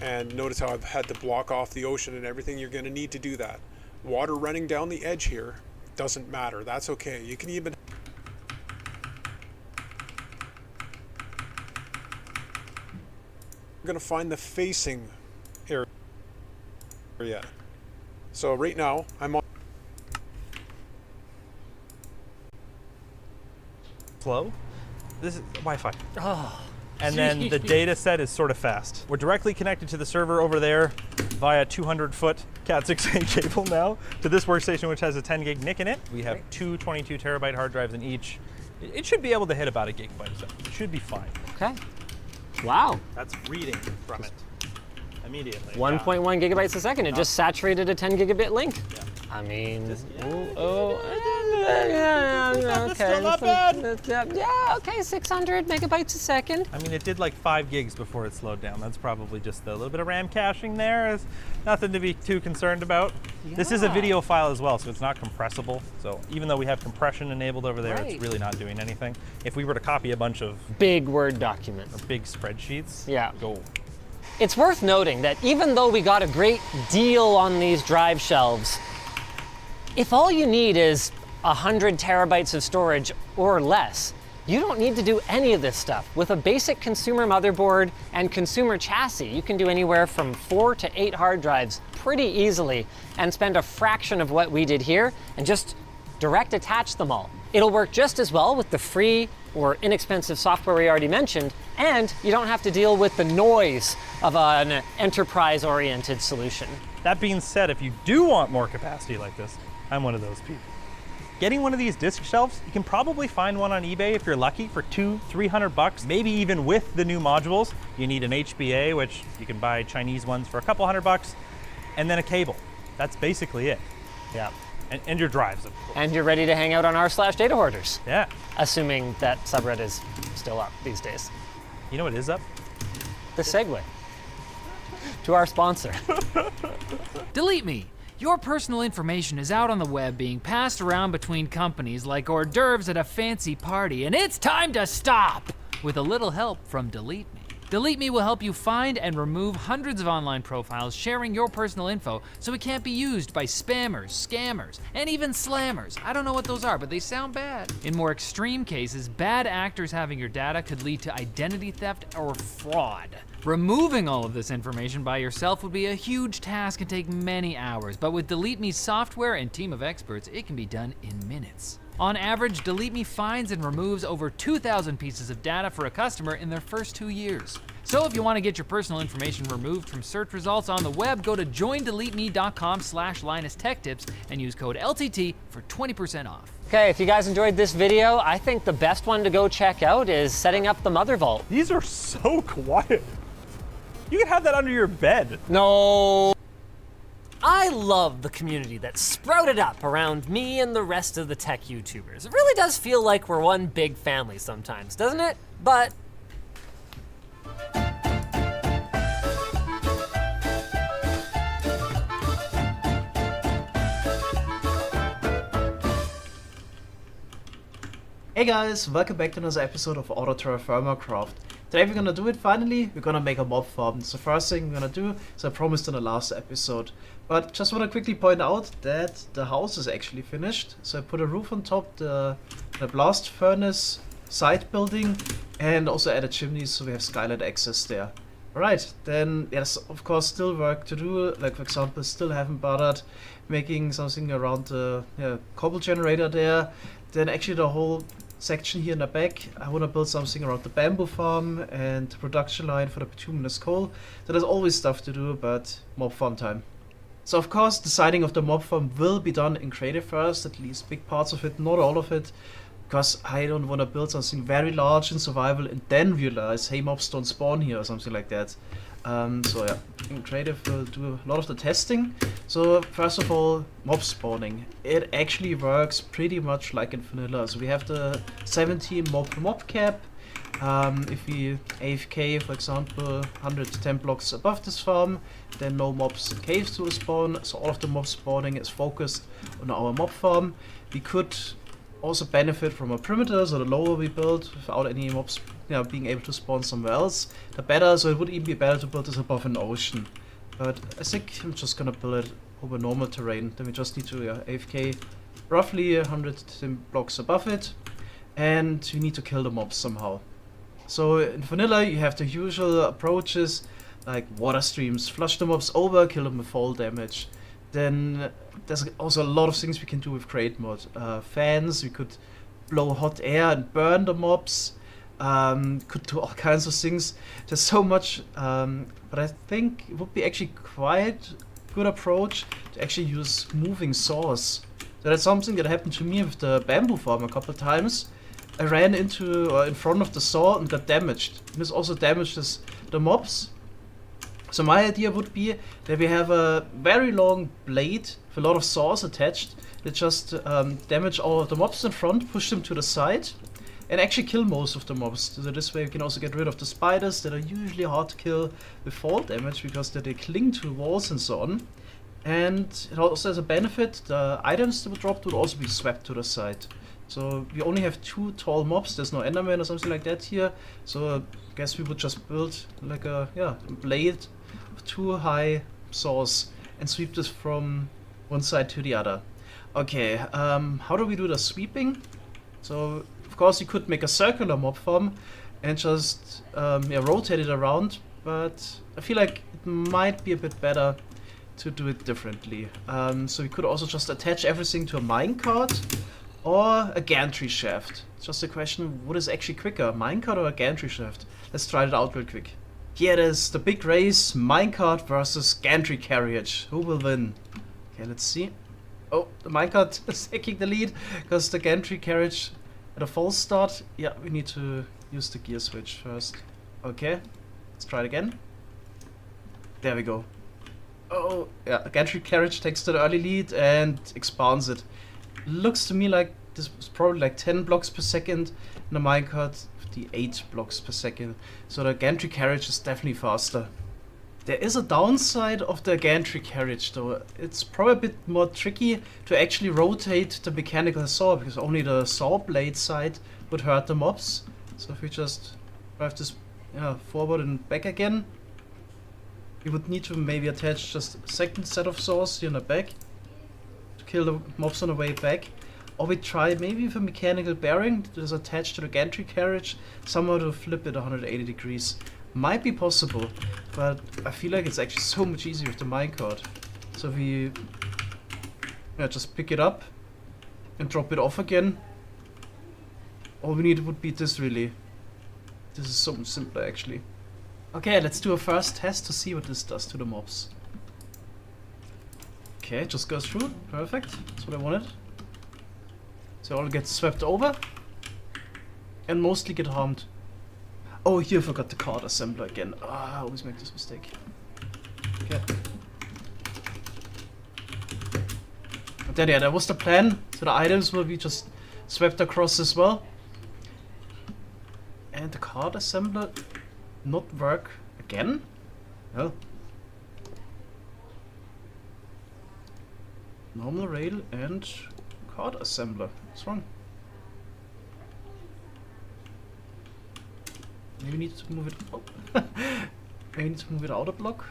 And notice how I've had to block off the ocean and everything. You're going to need to do that. Water running down the edge here doesn't matter. That's okay. You can even... I'm going to find the facing area. So right now, I'm on... Slow. This is Wi-Fi. Oh. And then the data set is sort of fast. We're directly connected to the server over there via 200-foot Cat6a cable now to this workstation, which has a 10 gig NIC in it. We have 2 22 terabyte hard drives in each. It should be able to hit about a gigabyte a second. It should be fine. Okay. Wow. That's reading from it immediately. 1.1 gigabytes a second. It just saturated a 10 gigabit link. Yeah. I mean, That's still not bad. Yeah, okay, 600 megabytes a second. I mean, it did like 5 gigs before it slowed down. That's probably just a little bit of RAM caching there. Is nothing to be too concerned about. Yeah. This is a video file as well, so it's not compressible. So even though we have compression enabled over there, It's really not doing anything. If we were to copy a bunch of big Word documents or big spreadsheets, go. It's worth noting that even though we got a great deal on these drive shelves, if all you need is 100 terabytes of storage or less, you don't need to do any of this stuff. With a basic consumer motherboard and consumer chassis, you can do anywhere from 4 to 8 hard drives pretty easily and spend a fraction of what we did here and just direct attach them all. It'll work just as well with the free or inexpensive software we already mentioned, and you don't have to deal with the noise of an enterprise-oriented solution. That being said, if you do want more capacity like this, I'm one of those people. Getting one of these disk shelves, you can probably find one on eBay if you're lucky for $200-300, maybe even with the new modules. You need an HBA, which you can buy Chinese ones for a couple $100, and then a cable. That's basically it. Yeah. And your drives, of course. And you're ready to hang out on r/data hoarders. Yeah. Assuming that subreddit is still up these days. You know what is up? The segue to our sponsor. Delete Me. Your personal information is out on the web being passed around between companies like hors d'oeuvres at a fancy party, and it's time to stop! With a little help from Delete Me. Delete Me will help you find and remove hundreds of online profiles sharing your personal info so it can't be used by spammers, scammers, and even slammers. I don't know what those are, but they sound bad. In more extreme cases, bad actors having your data could lead to identity theft or fraud. Removing all of this information by yourself would be a huge task and take many hours, but with Delete Me's software and team of experts, it can be done in minutes. On average, Delete Me finds and removes over 2,000 pieces of data for a customer in their first 2 years. So if you want to get your personal information removed from search results on the web, go to joindeleteme.com/LinusTechTips and use code LTT for 20% off. Okay, if you guys enjoyed this video, I think the best one to go check out is setting up the Mother Vault. These are so quiet. You can have that under your bed. No. I love the community that sprouted up around me and the rest of the tech YouTubers. It really does feel like we're one big family sometimes, doesn't it? But hey guys, welcome back to another episode of Auto Terra Craft. Today we're gonna do it finally. We're gonna make a mob farm. It's the first thing we're gonna do, as I promised in the last episode. But just wanna quickly point out that the house is actually finished. So I put a roof on top, the blast furnace side building, and also added chimneys so we have skylight access there. Alright, then there's of course still work to do. Like for example, still haven't bothered making something around the cobble generator there. Then actually the whole section here in the back, I want to build something around the bamboo farm and the production line for the bituminous coal. So there's always stuff to do, but mob farm time. So of course, deciding of the mob farm will be done in creative first, at least big parts of it, not all of it, because I don't want to build something very large in survival and then realize, hey, mobs don't spawn here or something like that. So yeah, in creative we'll do a lot of the testing. So first of all, mob spawning. It actually works pretty much like in vanilla. So we have the 17 mob per mob cap. If we AFK, for example, 110 blocks above this farm, then no mobs and caves to spawn, so all of the mob spawning is focused on our mob farm. We could also benefit from a perimeter, so the lower we build without any mobs being able to spawn somewhere else, the better, so it would even be better to build this above an ocean. But I think I'm just gonna build it over normal terrain, then we just need to AFK roughly 110 blocks above it, and we need to kill the mobs somehow. So in vanilla you have the usual approaches like water streams, flush the mobs over, kill them with fall damage. Then there's also a lot of things we can do with create mode. Fans, we could blow hot air and burn the mobs, could do all kinds of things. There's so much, but I think it would be actually quite a good approach to actually use moving saws. So that's something that happened to me with the bamboo farm a couple of times. I ran into or in front of the saw and got damaged. And this also damages the mobs. So my idea would be that we have a very long blade with a lot of saws attached that just damage all of the mobs in front, push them to the side, and actually kill most of the mobs. So this way we can also get rid of the spiders that are usually hard to kill with fall damage because they cling to walls and so on. And it also has a benefit, the items that were dropped would also be swept to the side. So we only have 2 tall mobs, there's no enderman or something like that here. So I guess we would just build like a blade of 2 high saws and sweep this from one side to the other. Okay, how do we do the sweeping? So of course you could make a circular mob farm and just rotate it around, but I feel like it might be a bit better to do it differently. So we could also just attach everything to a minecart or a gantry shaft. It's just a question, what is actually quicker, minecart or a gantry shaft? Let's try it out real quick. Here it is, the big race, minecart versus gantry carriage. Who will win? Okay, let's see. Oh, the minecart is taking the lead because the gantry carriage at a false start. Yeah, we need to use the gear switch first. Okay, let's try it again. There we go. Oh, yeah, the gantry carriage takes the early lead and expands it. Looks to me like this was probably like 10 blocks per second, and the minecart 58 blocks per second. So the gantry carriage is definitely faster. There is a downside of the gantry carriage though. It's probably a bit more tricky to actually rotate the mechanical saw because only the saw blade side would hurt the mobs. So if we just drive this forward and back again, we would need to maybe attach just a second set of saws here in the back to kill the mobs on the way back. Or we try maybe with a mechanical bearing that is attached to the gantry carriage, somehow to flip it 180 degrees. Might be possible, but I feel like it's actually so much easier with the minecart. So we just pick it up and drop it off again. All we need would be this really. This is so much simpler actually. Okay, let's do a first test to see what this does to the mobs. Okay, just goes through. Perfect. That's what I wanted. So all get swept over and mostly get harmed. Oh, here I forgot the card assembler again. I always make this mistake. Okay. But then, yeah, that was the plan. So the items will be just swept across as well. And the card assembler not work again? Well. Normal rail and card assembler. What's wrong? Maybe we need to move it. Oh. Maybe we need to move it out a block.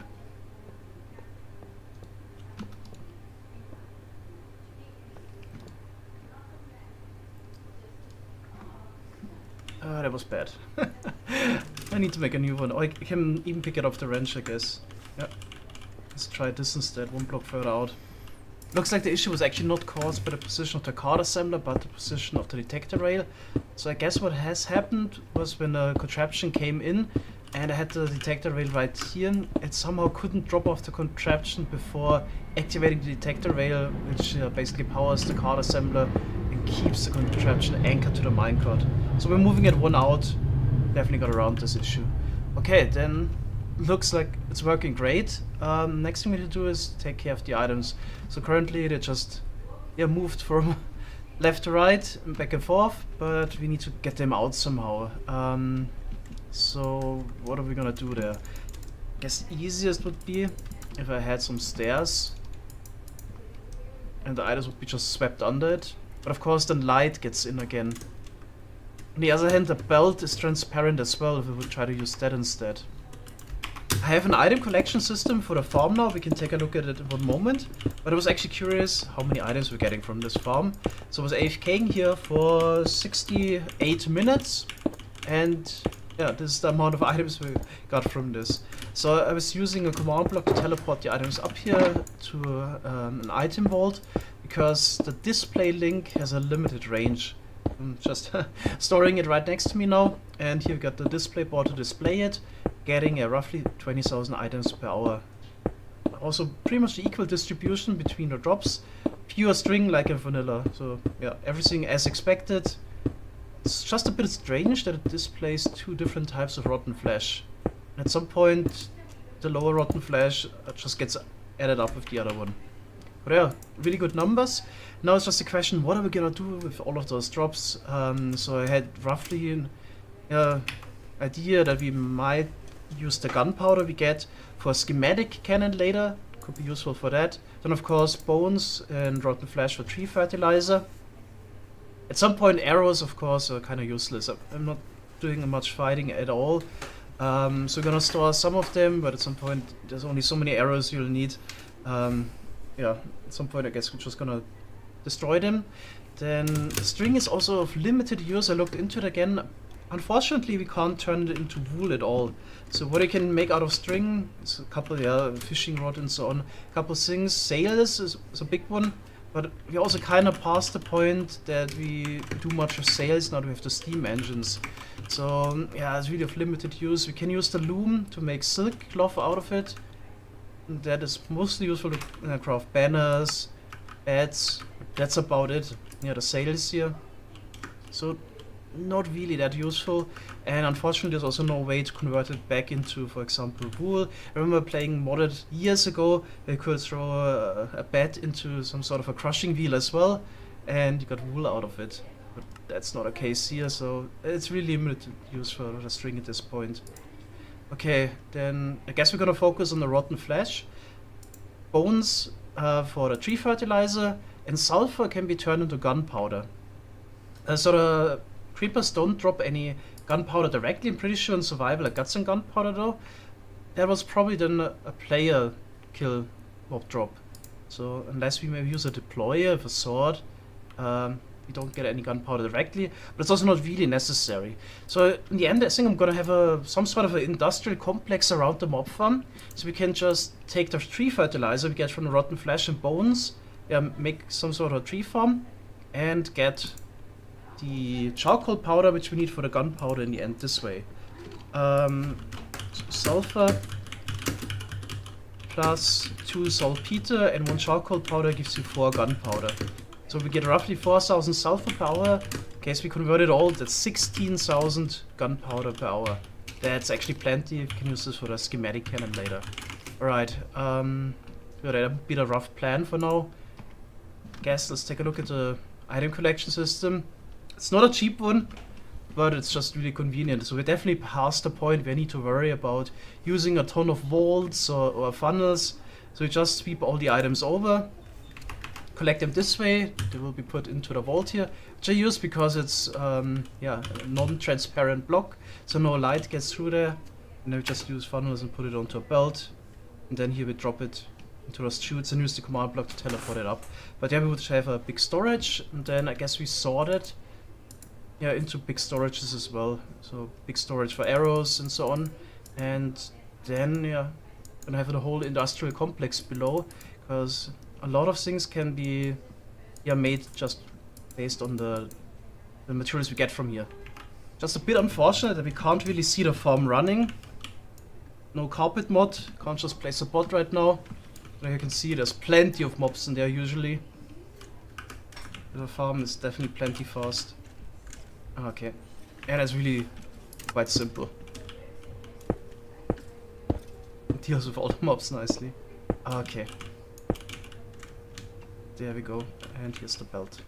That was bad. I need to make a new one. Or I can even pick it off the wrench, I guess. Yeah. Let's try this instead, 1 block further out. Looks like the issue was actually not caused by the position of the card assembler, but the position of the detector rail. So I guess what has happened was when the contraption came in, and I had the detector rail right here, it somehow couldn't drop off the contraption before activating the detector rail, which basically powers the card assembler and keeps the contraption anchored to the minecart. So we're moving it one out, definitely got around this issue. Okay, then looks like it's working great. Next thing we need to do is take care of the items. So currently they just moved from left to right and back and forth, but we need to get them out somehow. So what are we gonna do there? I guess the easiest would be if I had some stairs and the items would be just swept under it. But of course then light gets in again. On the other hand, the belt is transparent as well if we would try to use that instead. I have an item collection system for the farm now, we can take a look at it in one moment. But I was actually curious how many items we're getting from this farm. So I was AFKing here for 68 minutes. And yeah, this is the amount of items we got from this. So I was using a command block to teleport the items up here to an item vault. Because the display link has a limited range. I'm just storing it right next to me now. And here we got the display board to display it. Getting a roughly 20,000 items per hour. Also pretty much the equal distribution between the drops. Pure string like in vanilla. So yeah, everything as expected. It's just a bit strange that it displays 2 different types of rotten flesh. At some point the lower rotten flesh just gets added up with the other one. But yeah, really good numbers. Now it's just a question, what are we gonna do with all of those drops? So I had roughly an idea that we might use the gunpowder we get for a schematic cannon later. Could be useful for that. Then of course bones and rotten flesh for tree fertilizer. At some point arrows of course are kind of useless. I'm not doing much fighting at all. So we're gonna store some of them, but at some point there's only so many arrows you'll need. Yeah, at some point I guess we're just gonna destroy them. Then string is also of limited use. I looked into it again. Unfortunately, we can't turn it into wool at all. So what I can make out of string is a couple, fishing rod and so on. A couple things. Sails is a big one, but we also kind of passed the point that we do much of sails now that we have the steam engines. So yeah, it's really of limited use. We can use the loom to make silk cloth out of it. And that is mostly useful to craft banners, beds. That's about it. Yeah, the sails here. So not really that useful, and unfortunately there's also no way to convert it back into, for example, wool. I remember playing modded years ago, you could throw a bed into some sort of a crushing wheel as well, and you got wool out of it. But that's not a case here, so it's really limited use for the string at this point. Okay, then I guess we're gonna focus on the rotten flesh. Bones for the tree fertilizer, and sulfur can be turned into gunpowder. So the creepers don't drop any gunpowder directly. I'm pretty sure in survival I got some gunpowder though. That was probably then a player kill mob drop. So unless we maybe use a deployer with a sword, we don't get any gunpowder directly, but it's also not really necessary. So in the end I think I'm gonna have some sort of an industrial complex around the mob farm, so we can just take the tree fertilizer we get from the rotten flesh and bones, make some sort of tree farm, and get the charcoal powder which we need for the gunpowder in the end this way. Sulfur plus 2 saltpeter and 1 charcoal powder gives you 4 gunpowder. So we get roughly 4,000 sulfur per hour. In case we convert it all, that's 16,000 gunpowder per hour. That's actually plenty. You can use this for the schematic cannon later. Alright, that'd be the rough plan for now. Guess let's take a look at the item collection system. It's not a cheap one, but it's just really convenient. So we're definitely past the point where we need to worry about using a ton of vaults or funnels. So we just sweep all the items over, collect them this way. They will be put into the vault here, which I use because it's a non-transparent block, so no light gets through there. And then we just use funnels and put it onto a belt, and then here we drop it into those chutes and use the command block to teleport it up. But yeah, we would have a big storage, and then I guess we sort it. yeah, into big storages as well. So big storage for arrows and so on. And then, yeah, gonna have a whole industrial complex below, because a lot of things can be, yeah, made just based on the materials we get from here. Just a bit unfortunate that we can't really see the farm running. No carpet mod, can't just place a bot right now. But you can see there's plenty of mobs in there usually. The farm is definitely plenty fast. Okay. Yeah, that's really quite simple. It deals with all the mobs nicely. Okay. There we go. And here's the belt.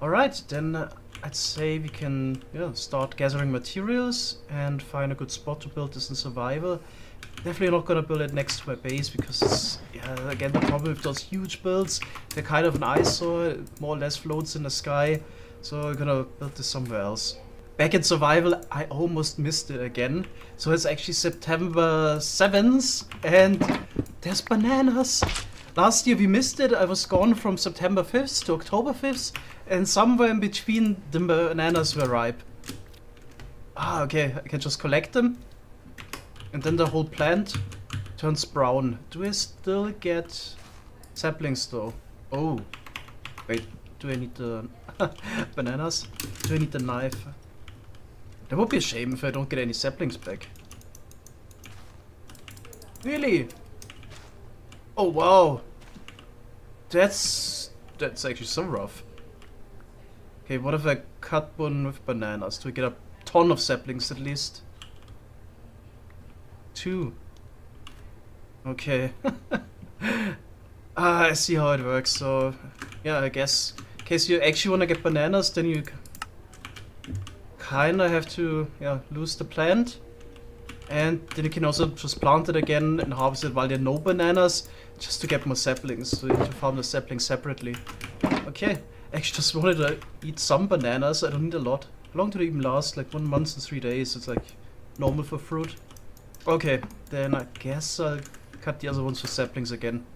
Alright, then I'd say we can start gathering materials and find a good spot to build this in survival. Definitely not gonna build it next to my base because it's, again, the problem with those huge builds, they're kind of an eyesore, it more or less floats in the sky, so we're gonna build this somewhere else. Back in survival, I almost missed it again. So it's actually September 7th and there's bananas. Last year we missed it, I was gone from September 5th to October 5th, and somewhere in between the bananas were ripe. Ah, okay, I can just collect them. And then the whole plant turns brown. Do I still get saplings though? Oh, wait, do I need the bananas? Do I need the knife? That would be a shame if I don't get any saplings back. Really? Oh wow. That's actually so rough. Okay, what if I cut one with bananas? Do we get a ton of saplings at least? 2. Okay. I see how it works. So, yeah, I guess in case you actually want to get bananas, then you kinda have to lose the plant. And then you can also just plant it again and harvest it while there are no bananas, just to get more saplings. So you need to farm the saplings separately. Okay, actually just wanted to eat some bananas. I don't need a lot. How long do they even last? Like 1 month and 3 days. It's like normal for fruit. Okay, then I guess I'll cut the other ones for saplings again.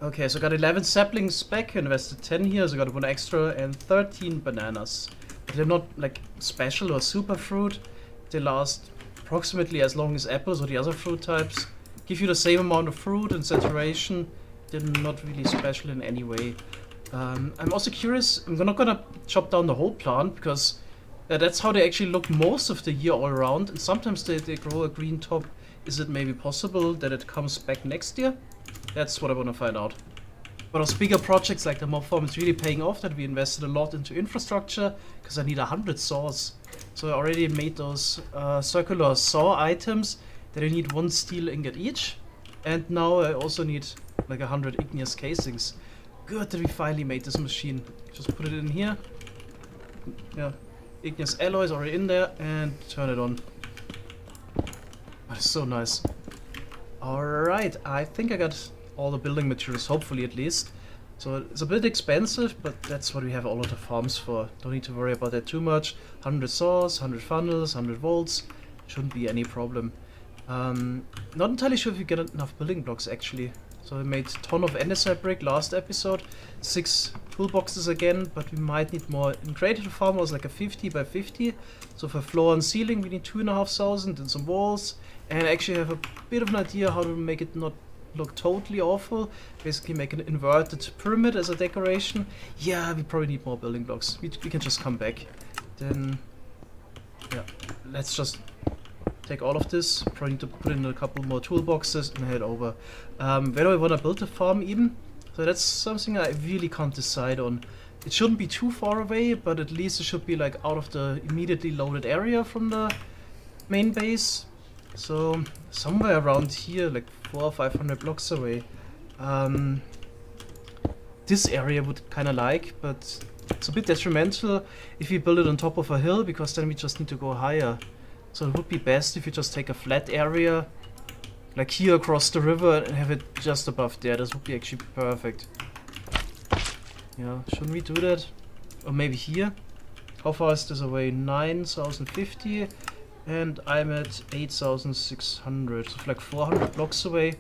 Okay, so I got 11 saplings back, invested 10 here, so I got 1 extra and 13 bananas. But they're not like special or super fruit. They last approximately as long as apples or the other fruit types. Give you the same amount of fruit and saturation. They're not really special in any way. I'm also curious, I'm not gonna chop down the whole plant because that's how they actually look most of the year all around. And sometimes they grow a green top. Is it maybe possible that it comes back next year? That's what I want to find out. But those bigger projects like the mob farm is really paying off, that we invested a lot into infrastructure because I need 100 saws. So I already made those circular saw items that I need 1 steel ingot each. And now I also need like 100 igneous casings. Good that we finally made this machine. Just put it in here. Yeah, igneous alloys already in there and turn it on. That's so nice. Alright, I think I got all the building materials, hopefully at least. So it's a bit expensive, but that's what we have all of the farms for. Don't need to worry about that too much. 100 saws, 100 funnels, 100 volts. Shouldn't be any problem. Not entirely sure if we get enough building blocks actually. So I made a ton of andesite brick last episode. 6 toolboxes again, but we might need more. In creative farm was like a 50 by 50. So for floor and ceiling we need 2,500 and some walls. And I actually have a bit of an idea how to make it not look totally awful. Basically make an inverted pyramid as a decoration. Yeah, we probably need more building blocks. We can just come back. Then, yeah, let's just take all of this. Probably need to put in a couple more toolboxes and head over. Where do I want to build the farm even? So that's something I really can't decide on. It shouldn't be too far away, but at least it should be like out of the immediately loaded area from the main base. So somewhere around here, like 400 or 500 blocks away. This area would kind of like, but it's a bit detrimental if we build it on top of a hill, because then we just need to go higher. So it would be best if you just take a flat area, like here across the river, and have it just above there. This would be actually perfect. Yeah, shouldn't we do that? Or maybe here? How far is this away? 9,050. And I'm at 8,600, so like 400 blocks away.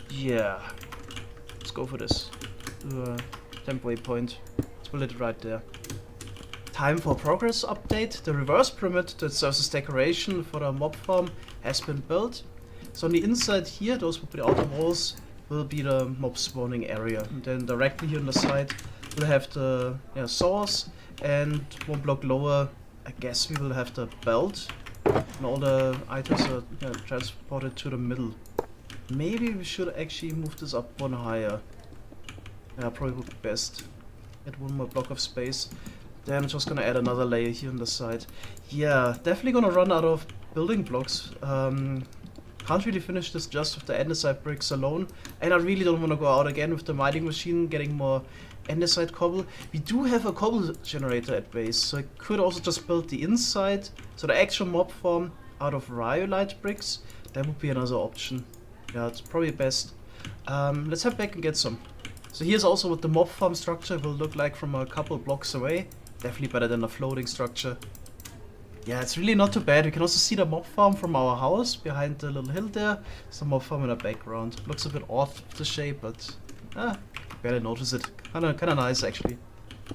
Yeah, let's go for this. Do a temp waypoint. build it right there. Time for progress update. The reverse pyramid that serves as decoration for the mob farm has been built. So on the inside here, those will be the outer walls, will be the mob spawning area. And then directly here on the side, we'll have the saws, and one block lower, I guess we will have the belt. And all the items are transported to the middle. Maybe we should actually move this up one higher. Yeah, probably would be best. Get one more block of space. Then I'm just gonna add another layer here on the side. Yeah, definitely gonna run out of building blocks. Can't really finish this just with the andesite bricks alone. And I really don't want to go out again with the mining machine, getting more andesite cobble. We do have a cobble generator at base, so I could also just build the inside, so the actual mob farm, out of rhyolite bricks. That would be another option. Yeah, it's probably best. Let's head back and get some. So here's also what the mob farm structure will look like from a couple blocks away. Definitely better than a floating structure. Yeah, it's really not too bad. We can also see the mob farm from our house behind the little hill there. There's a mob farm in the background. Looks a bit odd, the shape, but barely notice it. Kinda nice actually.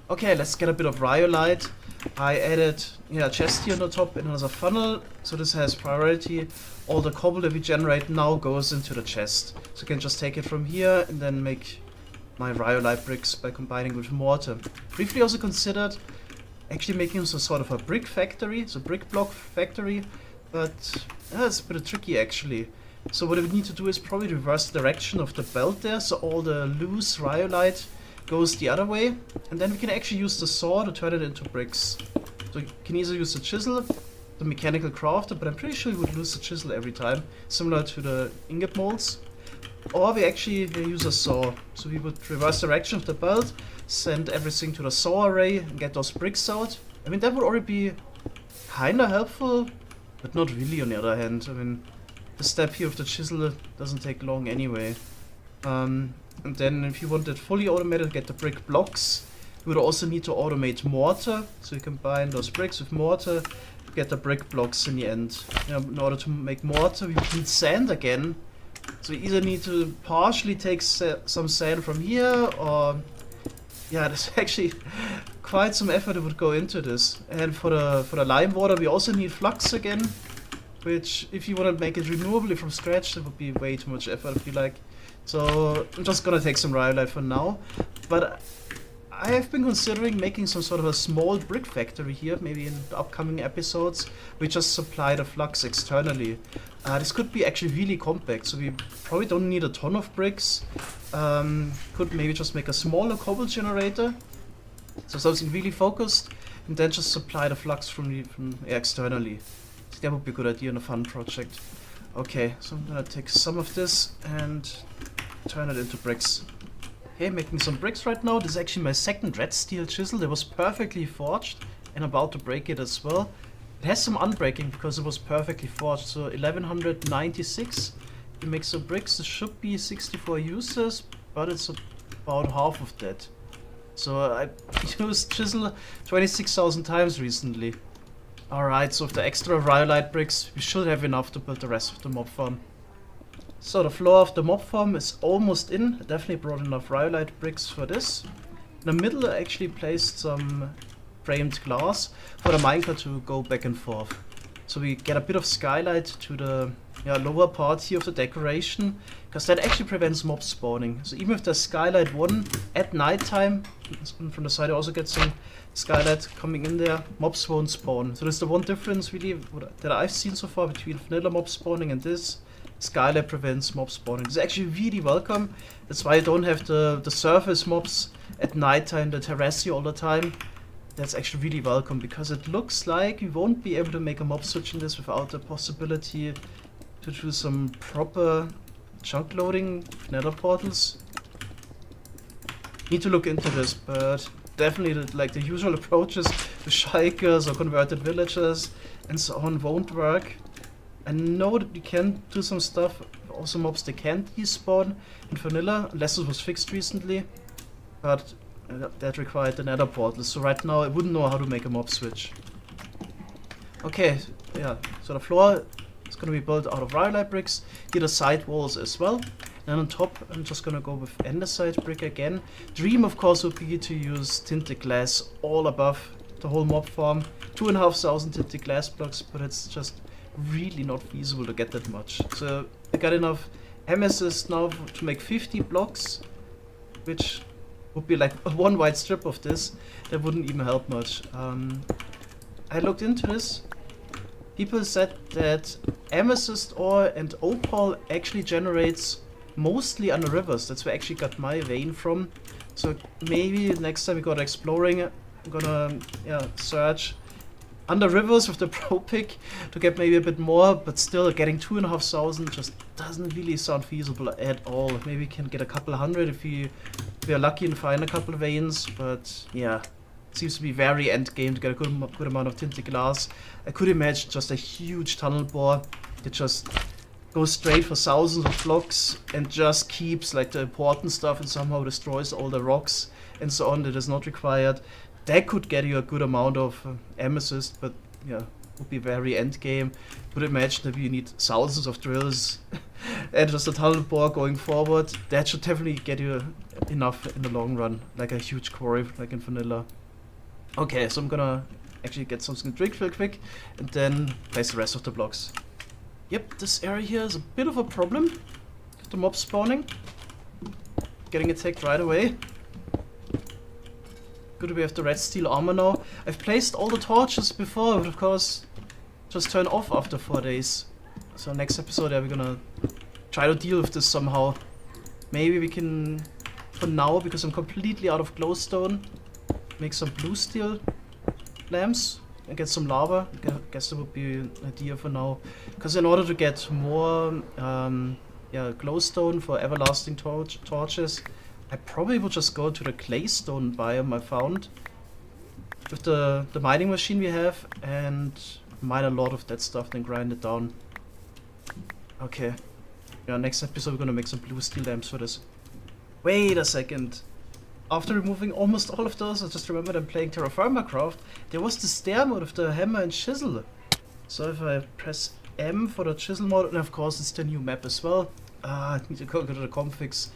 Okay, let's get a bit of rhyolite. I added a chest here on the top and another funnel, so this has priority. All the cobble that we generate now goes into the chest. So I can just take it from here and then make my rhyolite bricks by combining with mortar. Briefly also considered actually making some sort of a brick factory, so brick block factory, but it's a bit tricky actually. So what we need to do is probably reverse the direction of the belt there, so all the loose rhyolite goes the other way, and then we can actually use the saw to turn it into bricks. So you can either use the chisel, the mechanical crafter, but I'm pretty sure you would lose the chisel every time, similar to the ingot molds. Or we actually use a saw, so we would reverse direction of the belt, send everything to the saw array and get those bricks out. I mean, that would already be kinda helpful, but not really on the other hand. I mean, the step here of the chisel doesn't take long anyway. And then if you want it fully automated, get the brick blocks. You would also need to automate mortar, so you combine those bricks with mortar, get the brick blocks in the end. In order to make mortar, we would need sand again. So we either need to partially take some sand from here, or there's actually quite some effort that would go into this. And for the lime water, we also need flux again, which if you want to make it renewably from scratch, that would be way too much effort, I feel like. So I'm just gonna take some rhyolite for now, but I have been considering making some sort of a small brick factory here, maybe in the upcoming episodes. We just supply the flux externally. This could be actually really compact, so we probably don't need a ton of bricks. Could maybe just make a smaller cobble generator, so something really focused, and then just supply the flux from externally. So that would be a good idea and a fun project. Okay, so I'm gonna take some of this and turn it into bricks. Okay, making some bricks right now. This is actually my second red steel chisel that was perfectly forged, and I'm about to break it as well. It has some unbreaking because it was perfectly forged, so 1196 to make some bricks. This should be 64 uses, but it's about half of that. So I used chisel 26,000 times recently. Alright, so with the extra rhyolite bricks, we should have enough to build the rest of the mob farm. So the floor of the mob farm is almost in. I definitely brought enough rhyolite bricks for this. In the middle I actually placed some framed glass for the minecart to go back and forth. So we get a bit of skylight to the lower part here of the decoration, because that actually prevents mob spawning. So even if there's skylight 1 at night time, from the side I also get some skylight coming in there, mobs won't spawn. So there's the one difference really that I've seen so far between vanilla mob spawning and this. Skylight prevents mob spawning. It's actually really welcome. That's why you don't have the surface mobs at nighttime that harass you all the time. That's actually really welcome, because it looks like we won't be able to make a mob switch in this without the possibility to do some proper chunk loading with nether portals. Need to look into this, but definitely like the usual approaches to shikers or converted villagers and so on won't work. I know that you can do some stuff, also mobs they can't despawn in vanilla, unless it was fixed recently, but that required the nether portal, so right now I wouldn't know how to make a mob switch. Okay, so the floor is going to be built out of rhyolite bricks, here the side walls as well. Then on top, I'm just gonna go with andesite brick again. Dream, of course, would be to use tinted glass all above the whole mob farm. 2,500 tinted glass blocks, but it's just really not feasible to get that much. So I got enough amethyst now to make 50 blocks, which would be like one wide strip of this. That wouldn't even help much. I looked into this. People said that amethyst ore and opal actually generates mostly under rivers. That's where I actually got my vein from. So maybe next time we go exploring, I'm gonna search under rivers with the pro pick to get maybe a bit more, but still getting 2,500 just doesn't really sound feasible at all. Maybe we can get a couple hundred if we are lucky and find a couple of veins, but yeah. Seems to be very end game to get a good amount of tinted glass. I could imagine just a huge tunnel bore that just goes straight for thousands of blocks and just keeps like the important stuff and somehow destroys all the rocks and so on that is not required. That could get you a good amount of amethyst, but yeah, would be very end game. Would imagine that you need thousands of drills and just a tunnel bore going forward. That should definitely get you enough in the long run, like a huge quarry like in vanilla. Okay, so I'm gonna actually get something to drink real quick and then place the rest of the blocks. Yep, this area here is a bit of a problem. The mob spawning. Getting attacked right away. Good, we have the red steel armor now. I've placed all the torches before, but of course just turn off after 4 days. So next episode we're gonna try to deal with this somehow. Maybe we can, for now, because I'm completely out of glowstone, make some blue steel lamps and get some lava. I guess that would be an idea for now. Because in order to get more glowstone for everlasting torches, I probably would just go to the claystone biome I found with the mining machine we have and mine a lot of that stuff, then grind it down. Okay. Yeah, next episode we're gonna make some blue steel lamps for this. Wait a second. After removing almost all of those, I just remembered I'm playing Terra Firma Craft. There was the stair mode of the hammer and chisel. So if I press M for the chisel mode, and of course it's the new map as well. I need to go to the configs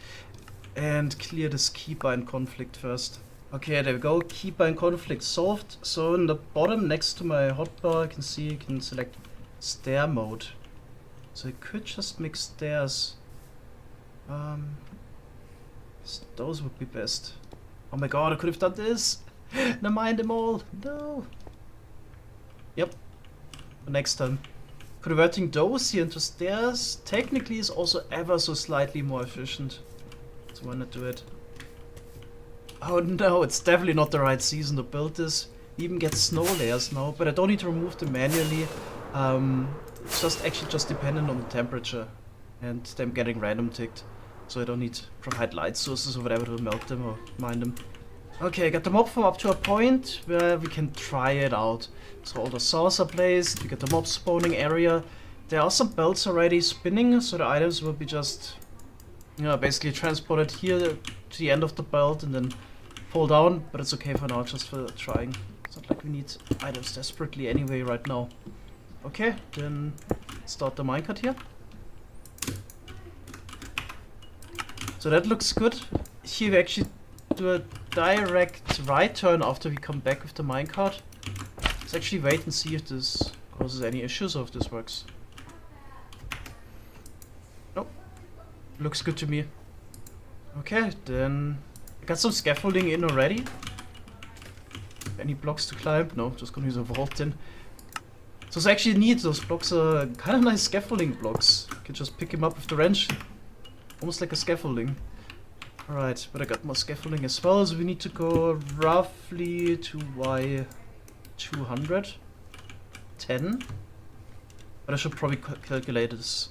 and clear this keybind conflict first. Okay, there we go. Keybind conflict solved. So in the bottom next to my hotbar, you can see you can select stair mode. So I could just make stairs. Those would be best. Oh my god, I could have done this! Never mind them all! No! Yep. Next time. Converting those here into stairs technically is also ever so slightly more efficient. So why not do it? Oh no, it's definitely not the right season to build this. We even get snow layers now, but I don't need to remove them manually. It's just dependent on the temperature and them getting random ticked. So I don't need to provide light sources or whatever to melt them or mine them. Okay, I got the mob farm up to a point where we can try it out. So all the saws are placed, we get the mob spawning area. There are some belts already spinning, so the items will be just, basically transported here to the end of the belt and then fall down. But it's okay for now, just for trying. It's not like we need items desperately anyway right now. Okay, then start the minecart here. So that looks good. Here we actually do a direct right turn after we come back with the minecart. Let's actually wait and see if this causes any issues or if this works. Nope. Looks good to me. Okay, then I got some scaffolding in already. Any blocks to climb? No, just gonna use a vault then. So it's actually neat, those blocks are kind of nice scaffolding blocks. You can just pick them up with the wrench. Almost like a scaffolding. Alright, but I got more scaffolding as well, so we need to go roughly to Y200. 10. But I should probably calculate this.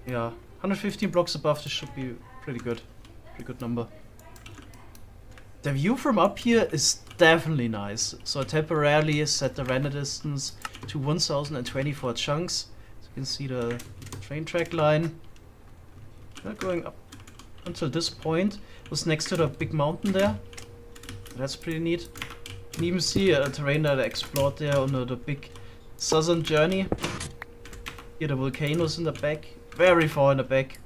Yeah, 115 blocks above, this should be pretty good. Pretty good number. The view from up here is definitely nice. So I temporarily set the render distance to 1024 chunks. So you can see the train track line. Going up until this point. It was next to the big mountain there. That's pretty neat. You can even see a terrain that I explored there on the big southern journey. Here the volcanoes in the back. Very far in the back.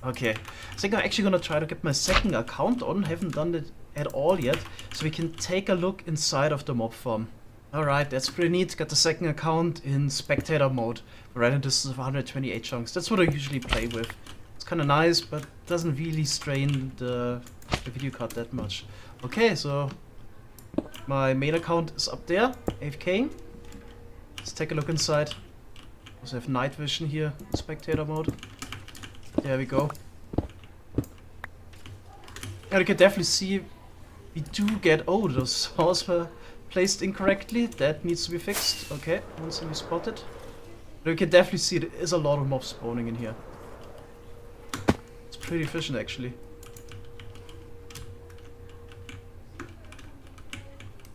Okay, I think I'm actually gonna try to get my second account on. Haven't done it at all yet, so we can take a look inside of the mob farm. Alright, that's pretty neat. Got the second account in spectator mode. Right in distance of 128 chunks. That's what I usually play with. It's kind of nice, but doesn't really strain the video card that much. Okay, so my main account is up there, AFK. Let's take a look inside. Also have night vision here, spectator mode. There we go. And you can definitely see we do get... Oh, those saws were placed incorrectly. That needs to be fixed. Okay, once we spot it. But you can definitely see there is a lot of mobs spawning in here. It's pretty efficient actually.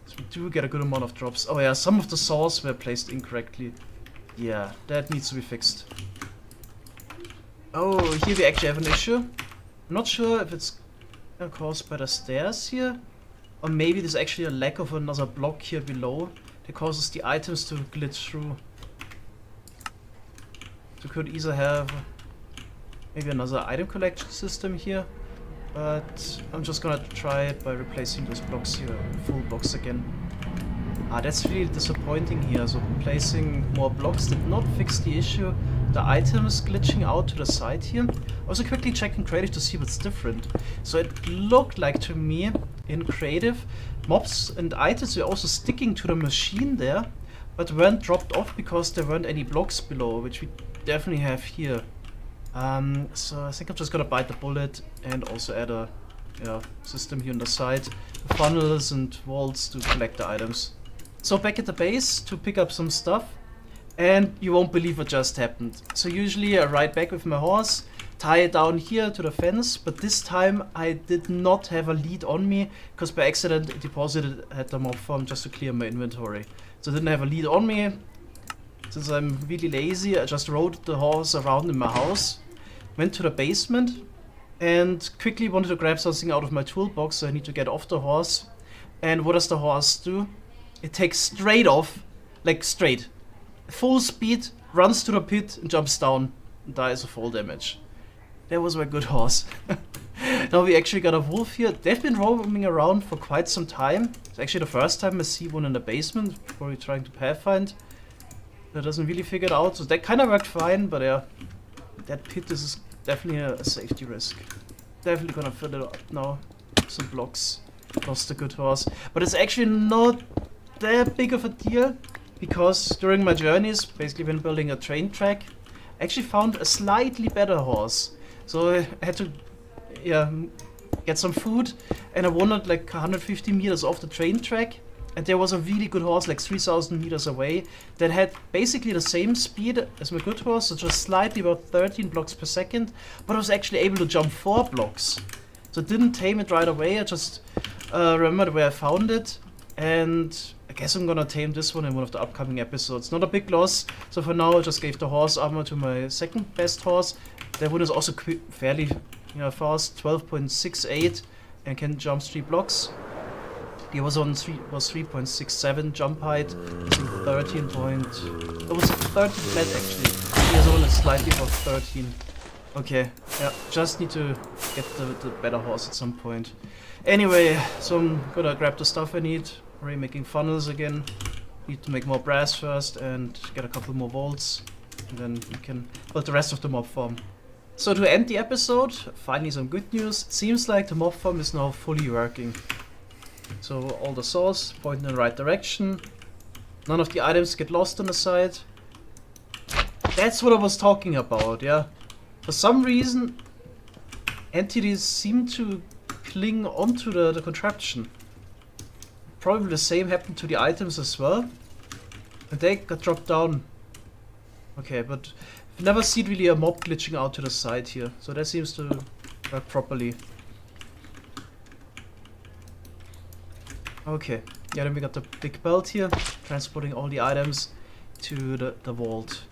So we do get a good amount of drops. Oh yeah, some of the saws were placed incorrectly. Yeah, that needs to be fixed. Oh, here we actually have an issue. I'm not sure if it's caused by the stairs here, or maybe there's actually a lack of another block here below that causes the items to glitch through. So could either have maybe another item collection system here, but I'm just gonna try it by replacing those blocks here, full blocks again. Ah, that's really disappointing here. So placing more blocks did not fix the issue. The items glitching out to the side here. Also quickly checking creative to see what's different. So it looked like to me in creative, mobs and items were also sticking to the machine there, but weren't dropped off because there weren't any blocks below, which we definitely have here. So I think I'm just gonna bite the bullet and also add a system here on the side, funnels and vaults to collect the items. So back at the base to pick up some stuff, and you won't believe what just happened. So usually I ride back with my horse, tie it down here to the fence, but this time I did not have a lead on me because by accident I deposited at the mob farm just to clear my inventory. So I didn't have a lead on me. Since I'm really lazy, I just rode the horse around in my house, went to the basement, and quickly wanted to grab something out of my toolbox, so I need to get off the horse. And what does the horse do? It takes straight off, like straight. Full speed, runs to the pit and jumps down and dies of fall damage. That was my good horse. Now we actually got a wolf here. They've been roaming around for quite some time. It's actually the first time I see one in the basement, probably trying to pathfind. That doesn't really figure it out, so that kind of worked fine, but yeah, that pit is definitely a safety risk. Definitely gonna fill it up now. Some blocks. Lost a good horse. But it's actually not that big of a deal, because during my journeys, basically when building a train track, I actually found a slightly better horse. So I had to get some food, and I wandered like 150 meters off the train track, and there was a really good horse like 3,000 meters away that had basically the same speed as my good horse, so just slightly about 13 blocks per second, but I was actually able to jump 4 blocks. So I didn't tame it right away, I just remembered where I found it, and I guess I'm gonna tame this one in one of the upcoming episodes. Not a big loss, so for now I just gave the horse armor to my second best horse. That one is also fairly fast, 12.68, and can jump 3 blocks. He was on 3.67 jump height, 13 point... It was 13 flat actually. He has only slightly above 13. Okay, yeah, just need to get the better horse at some point. Anyway, so I'm gonna grab the stuff I need. Already making funnels again. Need to make more brass first and get a couple more vaults. And then we can build the rest of the mob farm. So to end the episode, finally some good news. It seems like the mob farm is now fully working. So all the saws point in the right direction. None of the items get lost on the side. That's what I was talking about, yeah. For some reason, entities seem to cling onto the contraption. Probably the same happened to the items as well. And they got dropped down. Okay, but I've never seen really a mob glitching out to the side here. So that seems to work properly. Okay, yeah, then we got the big belt here, transporting all the items to the vault.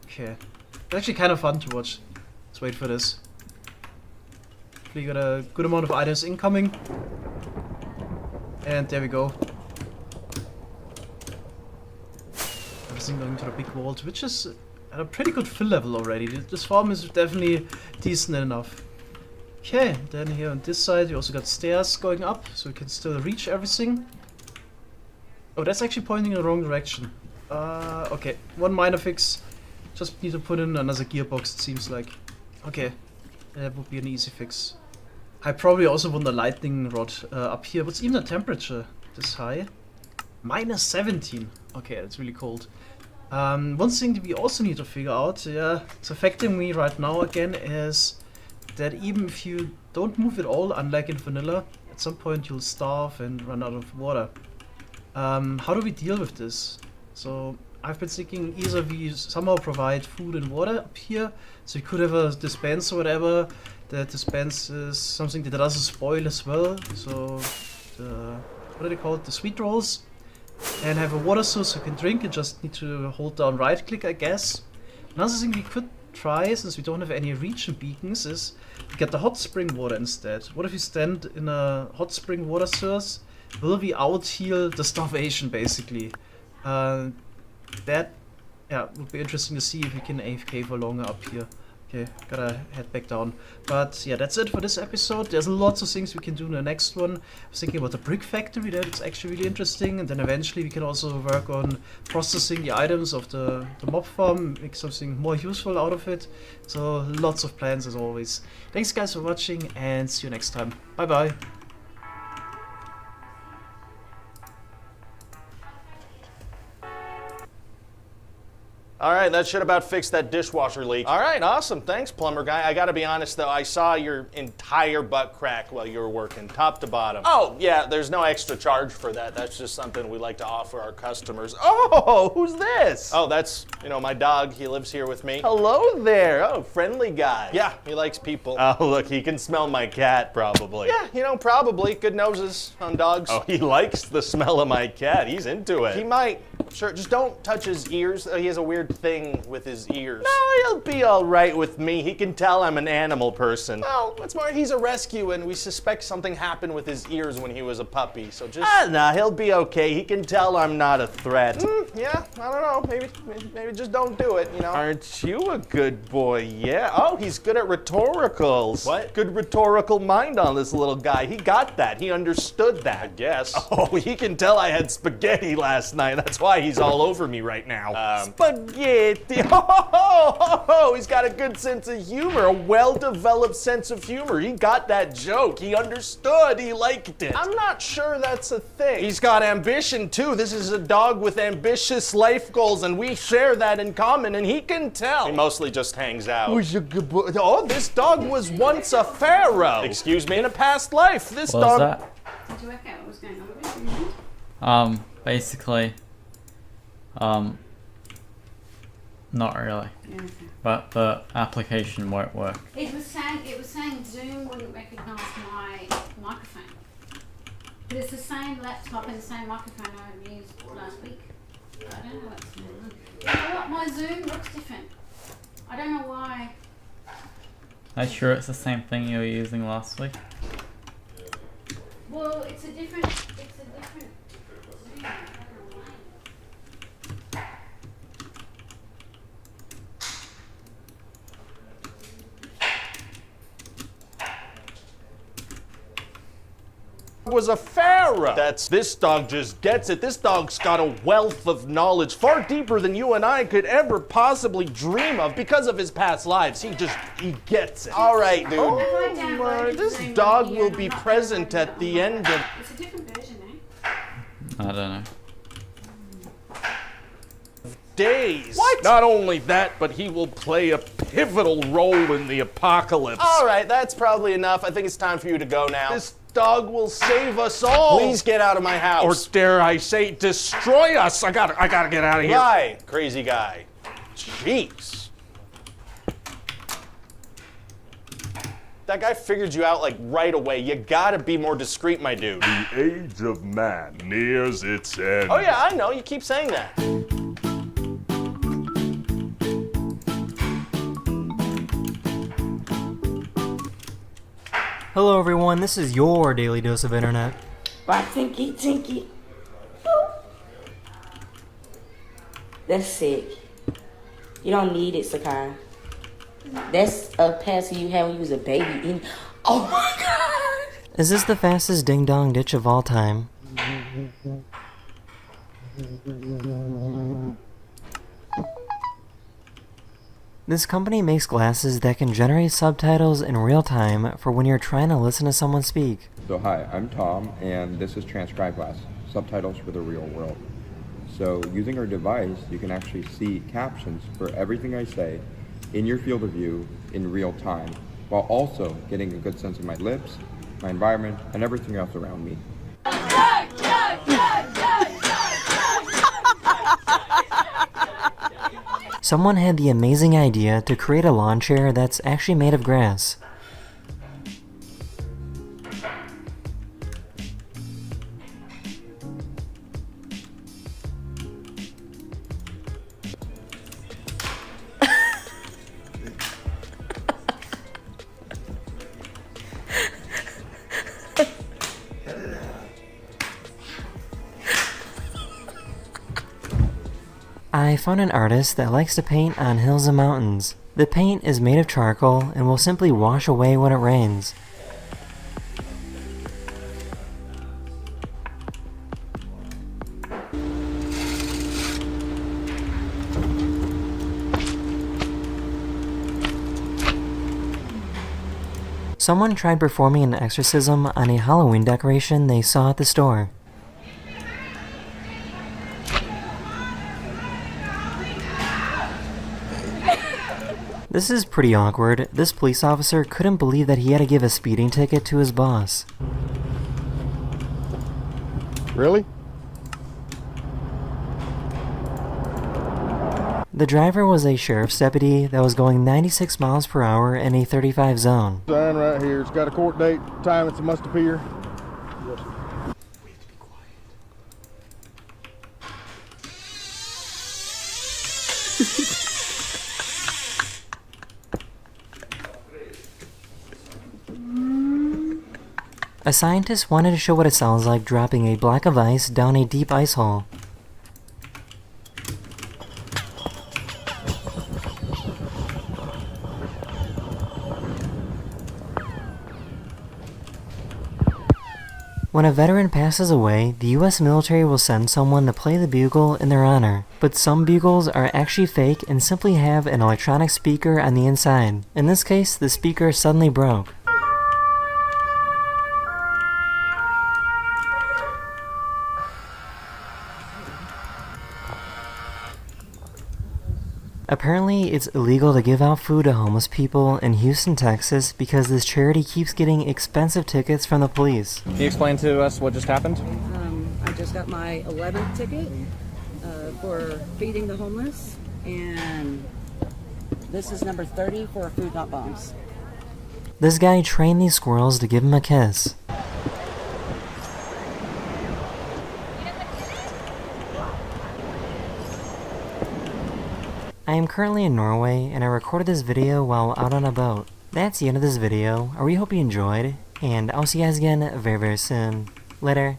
Okay, it's actually kind of fun to watch. Let's wait for this. We got a good amount of items incoming. And there we go. Everything going to the big vault, which is at a pretty good fill level already. This farm is definitely decent enough. Okay, then here on this side we also got stairs going up, so we can still reach everything. Oh, that's actually pointing in the wrong direction. Okay, one minor fix. Just need to put in another gearbox, it seems like. Okay, that would be an easy fix. I probably also want a lightning rod up here. What's even the temperature this high? Minus 17. Okay, that's really cold. One thing that we also need to figure out, yeah, it's affecting me right now again, is that even if you don't move at all, unlike in vanilla, at some point you'll starve and run out of water. How do we deal with this? So I've been thinking either we somehow provide food and water up here, so we could have a dispenser or whatever that dispenses something that doesn't spoil as well. So what do they call it? The sweet rolls. And have a water source you can drink. You just need to hold down right click, I guess. Another thing we could try, since we don't have any region beacons, is get the hot spring water instead. What if we stand in a hot spring water source? Will we out heal the starvation basically? That would be interesting to see if we can AFK for longer up here. Okay, gotta head back down. But yeah, that's it for this episode. There's lots of things we can do in the next one. I was thinking about the brick factory, that's actually really interesting. And then eventually we can also work on processing the items of the mob farm, make something more useful out of it. So lots of plans as always. Thanks guys for watching and see you next time. Bye bye. All right, that should about fix that dishwasher leak. All right, awesome. Thanks, plumber guy. I gotta be honest though, I saw your entire butt crack while you were working, top to bottom. Oh, yeah, there's no extra charge for that. That's just something we like to offer our customers. Oh, who's this? Oh, that's, my dog. He lives here with me. Hello there. Oh, friendly guy. Yeah, he likes people. Oh, look, he can smell my cat, probably. Yeah, probably. Good noses on dogs. Oh, he likes the smell of my cat. He's into it. He might. Sure, just don't touch his ears. He has a weird thing with his ears. No, he'll be all right with me. He can tell I'm an animal person. Well, that's more. He's a rescue, and we suspect something happened with his ears when he was a puppy. So just. Nah, he'll be okay. He can tell I'm not a threat. Yeah, I don't know. Maybe just don't do it. Aren't you a good boy? Yeah. Oh, he's good at rhetoricals. What? Good rhetorical mind on this little guy. He got that. He understood that. I guess. Oh, he can tell I had spaghetti last night. That's why he's all over me right now. Spaghetti. Oh, he's got a good sense of humor, a well-developed sense of humor. He got that joke. He understood. He liked it. I'm not sure that's a thing. He's got ambition, too. This is a dog with ambitious life goals, and we share that in common, and he can tell. He mostly just hangs out. Who's a good boy? Oh, this dog was once a pharaoh. Excuse me? In a past life, this what dog... was that? Did you work out what was going on with it? Basically, not really. Yeah, okay. But the application won't work. It was saying Zoom wouldn't recognise my microphone. But it's the same laptop and the same microphone I used last week. I don't know what's going on. You know what? My Zoom looks different. I don't know why. Are you sure it's the same thing you were using last week? Well, it's a different Zoom. I don't know why. was a pharaoh. This dog just gets it. This dog's got a wealth of knowledge far deeper than you and I could ever possibly dream of because of his past lives. He gets it. All right, dude. Oh, this dog will be present at the end of... It's a different version, eh? I don't know. Days. What? Not only that, but he will play a pivotal role in the apocalypse. All right, that's probably enough. I think it's time for you to go now. This dog will save us all. Please get out of my house. Or dare I say, destroy us. I gotta get out of here. Why, crazy guy? Jeez. That guy figured you out like right away. You gotta be more discreet, my dude. The age of man nears its end. Oh yeah, I know. You keep saying that. Hello everyone, this is your Daily Dose of Internet. Why, Tinky, Tinky. That's sick. You don't need it, Sakai. That's a pass you had when you was a baby. And oh my god! Is this the fastest ding-dong ditch of all time? This company makes glasses that can generate subtitles in real time for when you're trying to listen to someone speak. So hi, I'm Tom, and this is Transcribe Glass, subtitles for the real world. So using our device, you can actually see captions for everything I say in your field of view in real time, while also getting a good sense of my lips, my environment, and everything else around me. Someone had the amazing idea to create a lawn chair that's actually made of grass. I found an artist that likes to paint on hills and mountains. The paint is made of charcoal and will simply wash away when it rains. Someone tried performing an exorcism on a Halloween decoration they saw at the store. This is pretty awkward. This police officer couldn't believe that he had to give a speeding ticket to his boss. Really? The driver was a sheriff's deputy that was going 96 miles per hour in a 35 zone. Sign right here. It's got a court date, time it's a must appear. A scientist wanted to show what it sounds like dropping a block of ice down a deep ice hole. When a veteran passes away, the US military will send someone to play the bugle in their honor. But some bugles are actually fake and simply have an electronic speaker on the inside. In this case, the speaker suddenly broke. Apparently, it's illegal to give out food to homeless people in Houston, Texas because this charity keeps getting expensive tickets from the police. Can you explain to us what just happened? I just got my 11th ticket for feeding the homeless, and this is number 30 for Food Not Bombs. This guy trained these squirrels to give him a kiss. I am currently in Norway and I recorded this video while out on a boat. That's the end of this video. I really hope you enjoyed, and I'll see you guys again very, very soon. Later.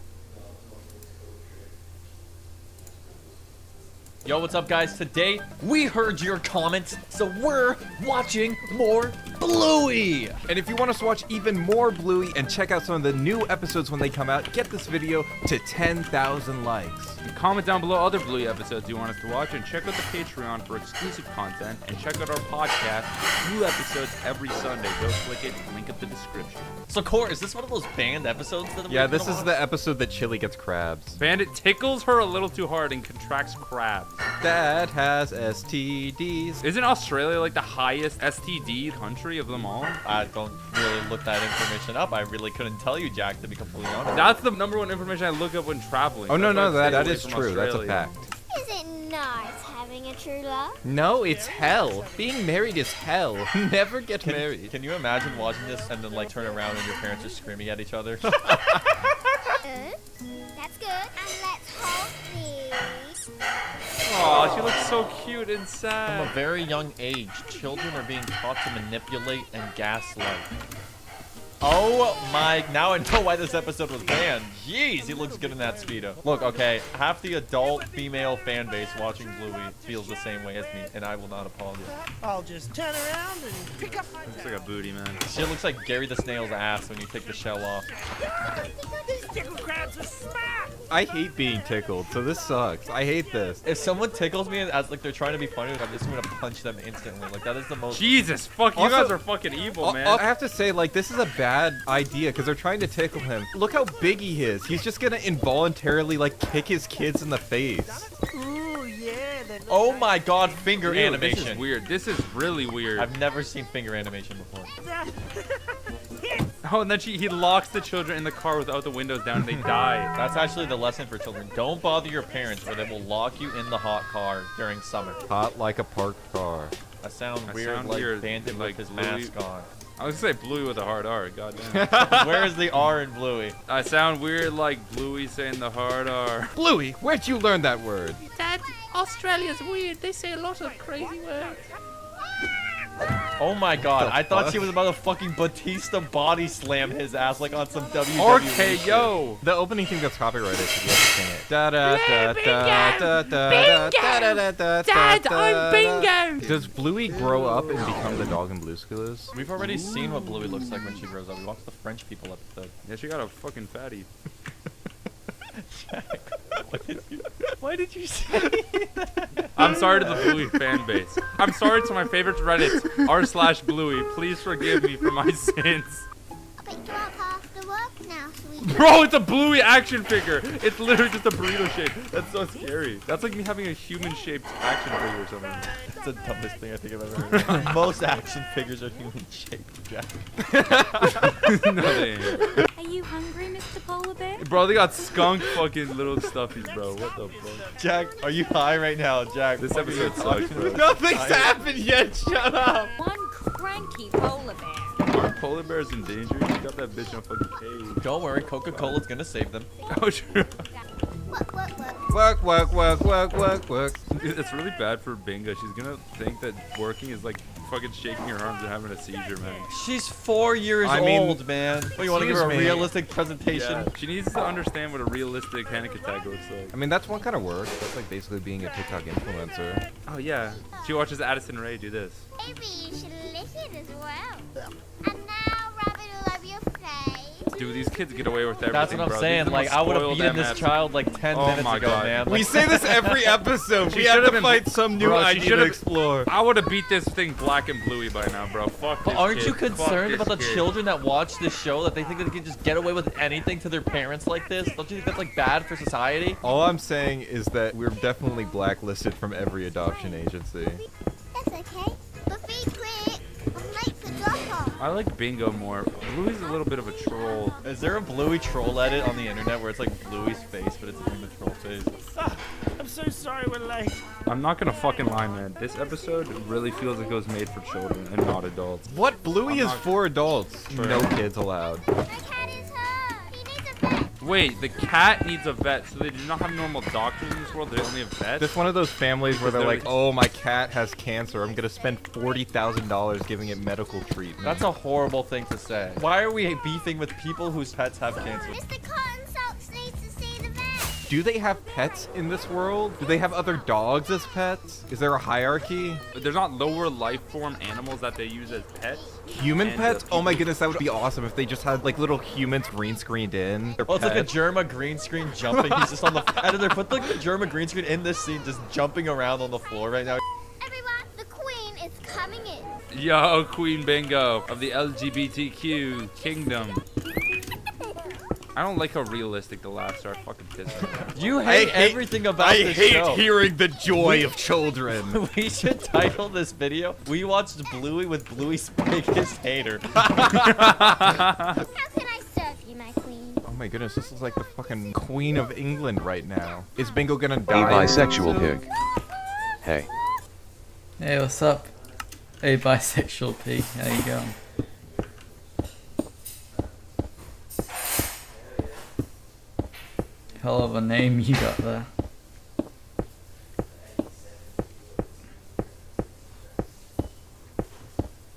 Yo, what's up guys? Today, we heard your comments, so we're watching more Bluey! And if you want us to watch even more Bluey and check out some of the new episodes when they come out, get this video to 10,000 likes. And comment down below other Bluey episodes you want us to watch, and check out the Patreon for exclusive content, and check out our podcast, new episodes every Sunday. Go click it, link in the description. So Core, is this one of those banned episodes that Yeah, this is the episode that Chili gets crabs. Bandit tickles her a little too hard and contracts crabs. That has STDs. Isn't Australia like the highest STD country of them all? I don't really look that information up. I really couldn't tell you, Jack, to be completely honest. That's the #1 information I look up when traveling. Oh, no, That's why I that stay is away true. from That's a Australia. fact. Is it nice having a true love? No, it's hell. Being married is hell. Never get married. Can you imagine watching this and then like turn around and your parents just screaming at each other? Good. That's good. And let's hold these. Aw, she looks so cute and sad. From a very young age, children are being taught to manipulate and gaslight. Oh my, now I know why this episode was banned. Jeez, he looks good in that Speedo. Look, okay, half the adult female fan base watching Bluey feels the same way as me, and I will not apologize. I'll just turn around and pick up my Looks like a booty, man. Shit looks like Gary the Snail's ass when you take the shell off. These tickle crabs are smart. I hate being tickled, so this sucks. I hate this. If someone tickles me as like they're trying to be funny, I'm just gonna punch them instantly. Like that is the most. Jesus, fuck, you Also- guys are fucking evil, man. I have to say, like, this is a bad idea because they're trying to tickle him. Look how big he is. He's just gonna involuntarily, like, kick his kids in the face. Ooh, yeah. Oh my god, finger Ew, animation. This is weird. This is really weird. I've never seen finger animation before. Oh, and then he locks the children in the car without the windows down and they die. That's actually the lesson for children. Don't bother your parents or they will lock you in the hot car during summer. Hot like a parked car. I sound I weird sound like weird, Bandit like with his Bluey. mask on. I was gonna say Bluey with a hard R, goddamn. Where is the R in Bluey? I sound weird like Bluey saying the hard R. Bluey, where'd you learn that word? Dad, Australia's weird. They say a lot of crazy words. Oh my god, The I thought fuck? she was about to fucking Batista body slam his ass like on some WWE shit. RKO! The opening thing that's copyrighted, so you have to sing it. Da da da da da da da da. Dad, I'm Bingo! Does Bluey grow up and become the dog in Blue's Clues? We've already seen what Bluey looks like when she grows up. We watched the French people episode. Yeah, she got a fucking fatty. Why did you say that? I'm sorry to the Bluey fan base. I'm sorry to my favorite Reddit, r/Bluey. Please forgive me for my sins. I'll pick you up after work now, sweetie. Bro, it's a Bluey action figure. It's literally just a burrito shape. That's so scary. That's like me having a human-shaped action figure or something. It's the dumbest thing I think I've ever heard. Most action figures are human shaped, Jack. No, they ain't. Are you hungry, Mr. Polar Bear? Bro, they got skunk fucking little stuffies, bro. What the fuck? Jack, are you high right now, Jack? This episode sucks, bro. Nothing's happened yet, shut up! One cranky polar bear. Our polar bear's in danger. You got that bitch in a fucking cage. Don't worry, Coca-Cola's gonna save them. Oh, true. Work, work, work, work, work, work. It's really bad for Bingo. She's gonna think that working is like fucking shaking her arms and having a seizure, man. She's 4 years old, man. What, you want to give her a excuse me. realistic presentation? Yeah, she needs to understand what a realistic panic attack looks like. I mean, that's one kind of work. That's like basically being a TikTok influencer. Oh yeah, she watches Addison Rae do this. Maybe you should lick it as well. And now rub it all over your face. Dude, these kids get away with everything, That's what I'm bro. saying. These are the Like, I would have spoiled beaten this MFs. child like 10 Oh minutes my ago, God. man. We Like, say this every episode. She We have should've to been- fight some new Bro, she idea to should've- explore. I would have beat this thing black and bluey by now, bro. Fuck But this aren't kid. you Fuck concerned this about the kid. children that watch this show, that they think that they can just get away with anything to their parents like this? Don't you think that's like bad for society? All I'm saying is that we're definitely blacklisted from every adoption agency. That's okay. But be quick. I'm late for drop-off. I like Bingo more. Bluey's a little bit of a troll. Is there a Bluey troll edit on the internet where it's like Bluey's face, but it's in the troll face? I'm so sorry we're late. I'm not gonna fucking lie, man. This episode really feels like it was made for children and not adults. What? Bluey I'm is not- for adults. True. No kids allowed. The cat is hurt. He needs a vet. Wait, the cat needs a vet, so they do not have normal doctors in this world. They only have vets. This one of those families where Because they're they're- like, oh, my cat has cancer. I'm going to spend $40,000 giving it medical treatment. That's a horrible thing to say. Why are we beefing with people whose pets have cancer? Mr. Cotton Socks needs to see the vet. Do they have pets in this world? Do they have other dogs as pets? Is there a hierarchy? There's not lower life form animals that they use as pets. Human And, pets? people. Oh my goodness, that would be awesome if they just had like little humans green screened in. Their Oh, it's like a pets. Germa green screen jumping. He's just on the editor. Put like the Germa green screen in this scene, just jumping around on the floor right now. Everyone, the queen is coming in. Yo, Queen Bingo of the LGBTQ kingdom. I don't like how realistic the laughs are. Fucking piss me off. You hate everything about this show. hearing the joy of children. We should title this video, "We watched Bluey with Bluey's biggest hater." How can I serve you, my queen? Oh my goodness, this is like the fucking Queen of England right now. Is Bingo gonna A die? bisexual pig. Hey. Hey, what's up? Hey, bisexual pig. How you going? Hell of a name you got there.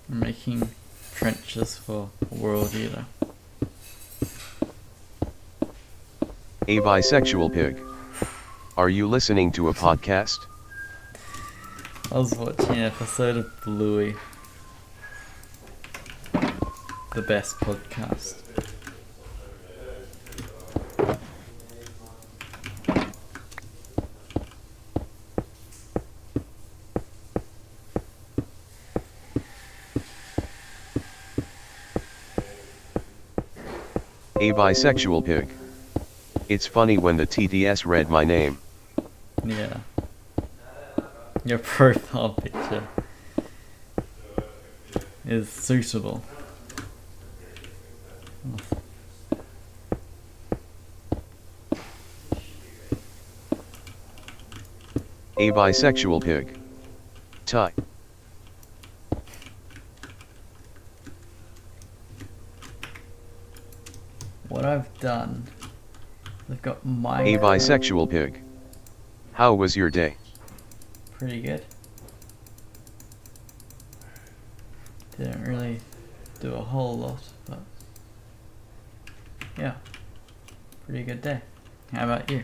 Making trenches for World Eater. A bisexual pig. Are you listening to a podcast? I was watching an episode of Bluey. The best podcast. A bisexual pig. It's funny when the TTS read my name. Yeah. Your profile picture is suitable. A bisexual pig. Tie. What I've done, I've got my A bisexual pig. How was your day? pretty good. Didn't really do a whole lot, but yeah, pretty good day. How about you?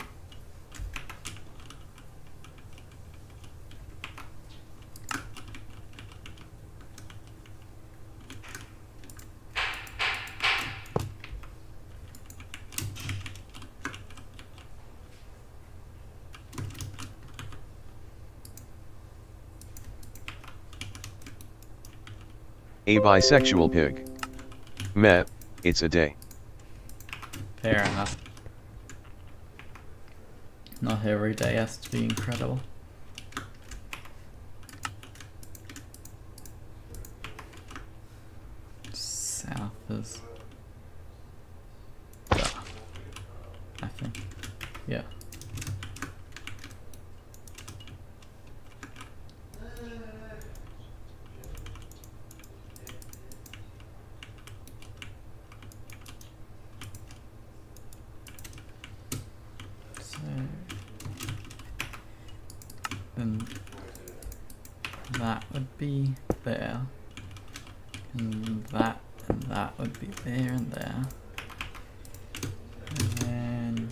A bisexual pig. Meh, it's a day. Fair enough. Not every day has to be incredible. South is... I think. Yeah. Then that would be there, and that would be there and there, and then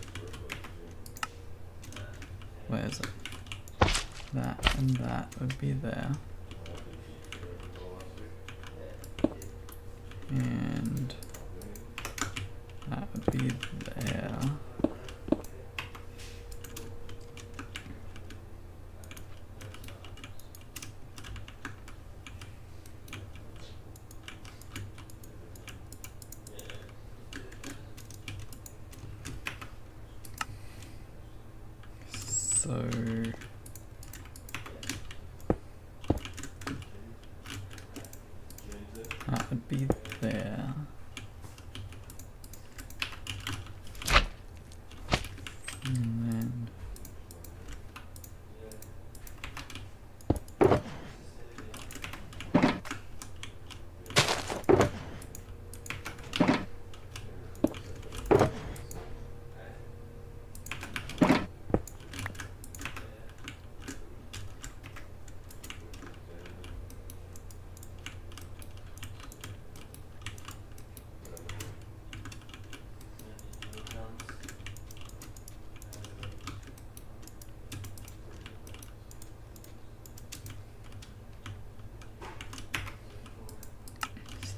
where is it? That and that would be there, and that would be there. So that would be there. And then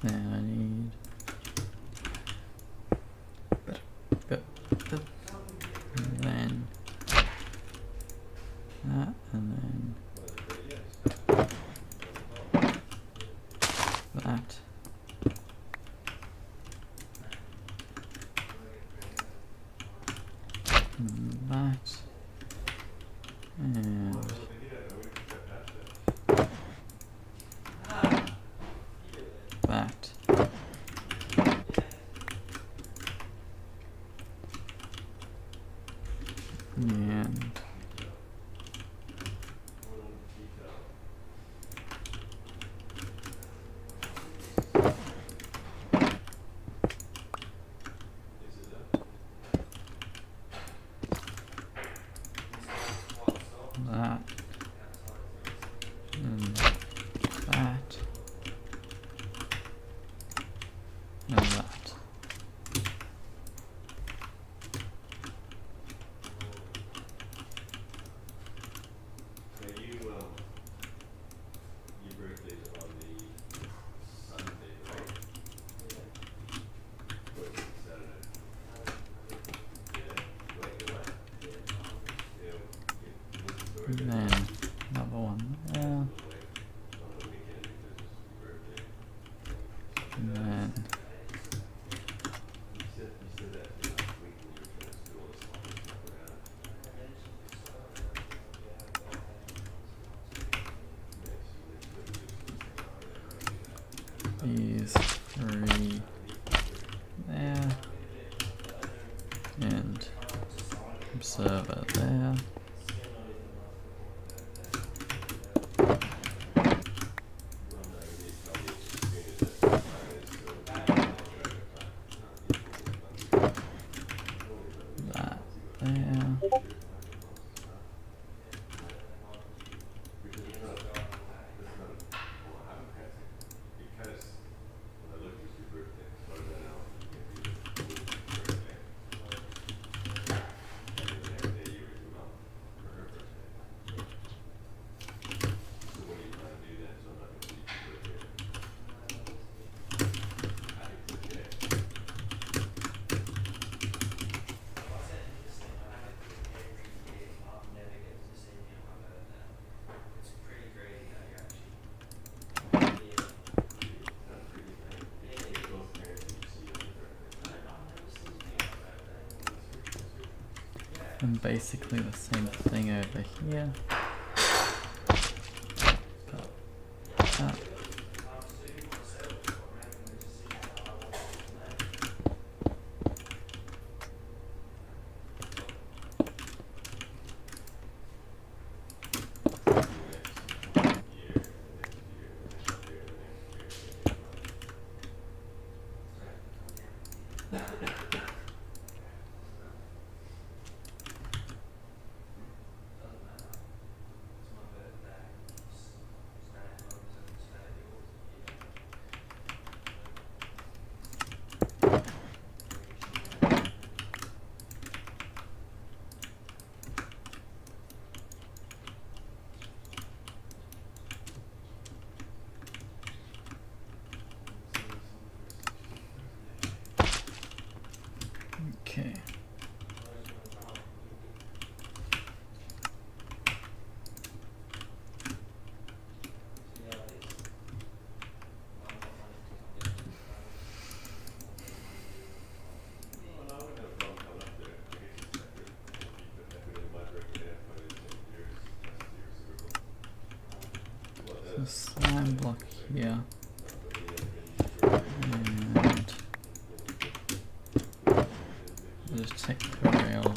then I need and then that, and then that. And that, and that. And that, and that, And then another one there. And then these 3 there, and observer there. That there. And basically the same thing over here. Got that. Okay. So slime block here. And I'll just take the rail.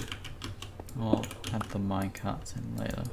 I'll add the minecarts in later.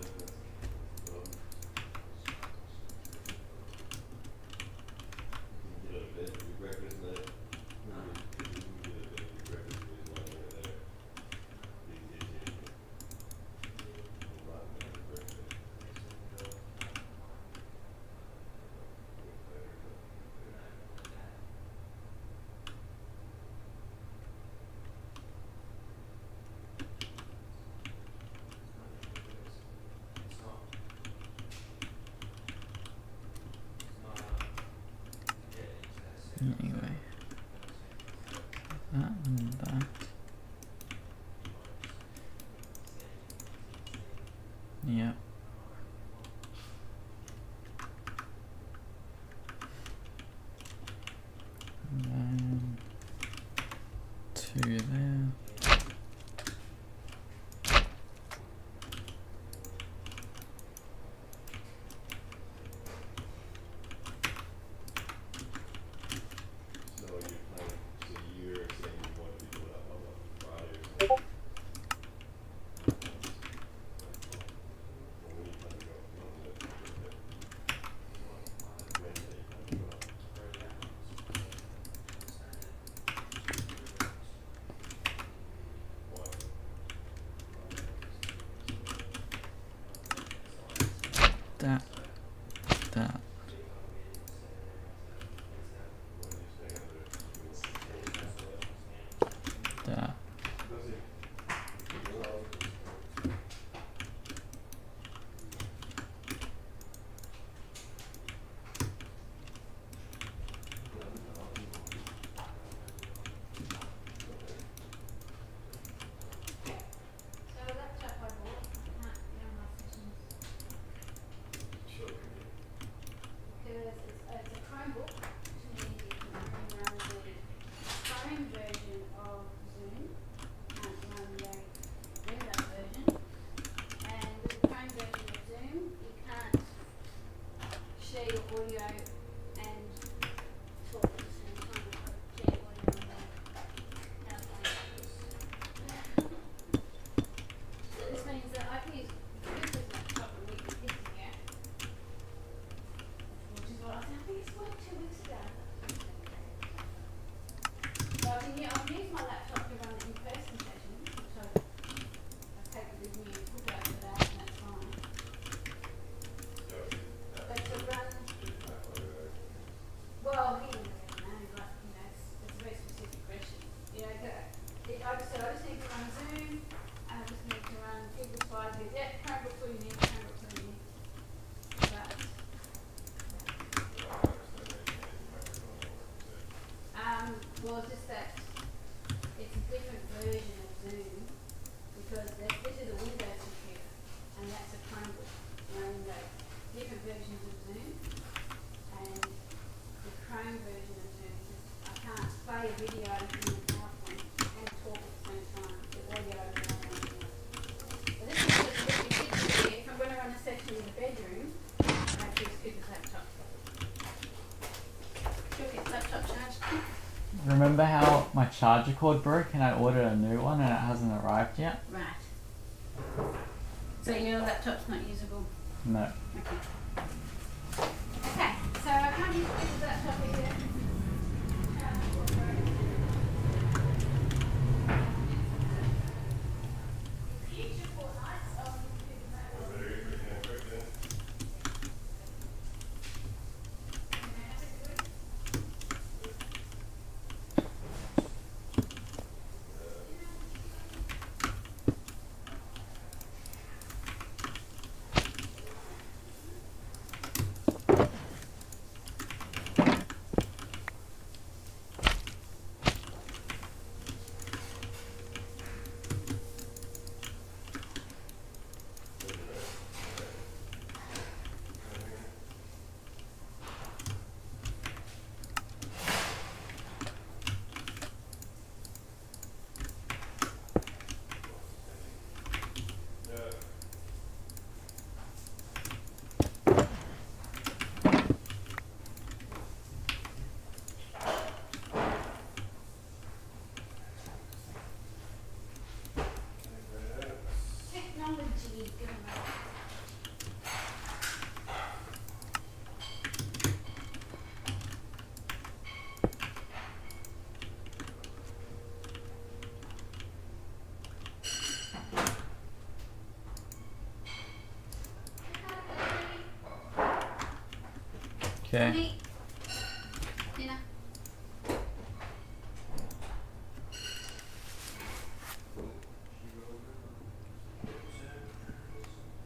Anyway, that and that. Yep. And then 2 there. That. remember how my charger cord broke and I ordered a new one and it hasn't arrived yet? Right. So your laptop's not usable? No. Okay. Okay, so I can't use the laptop here. Technology. Okay. Dinner.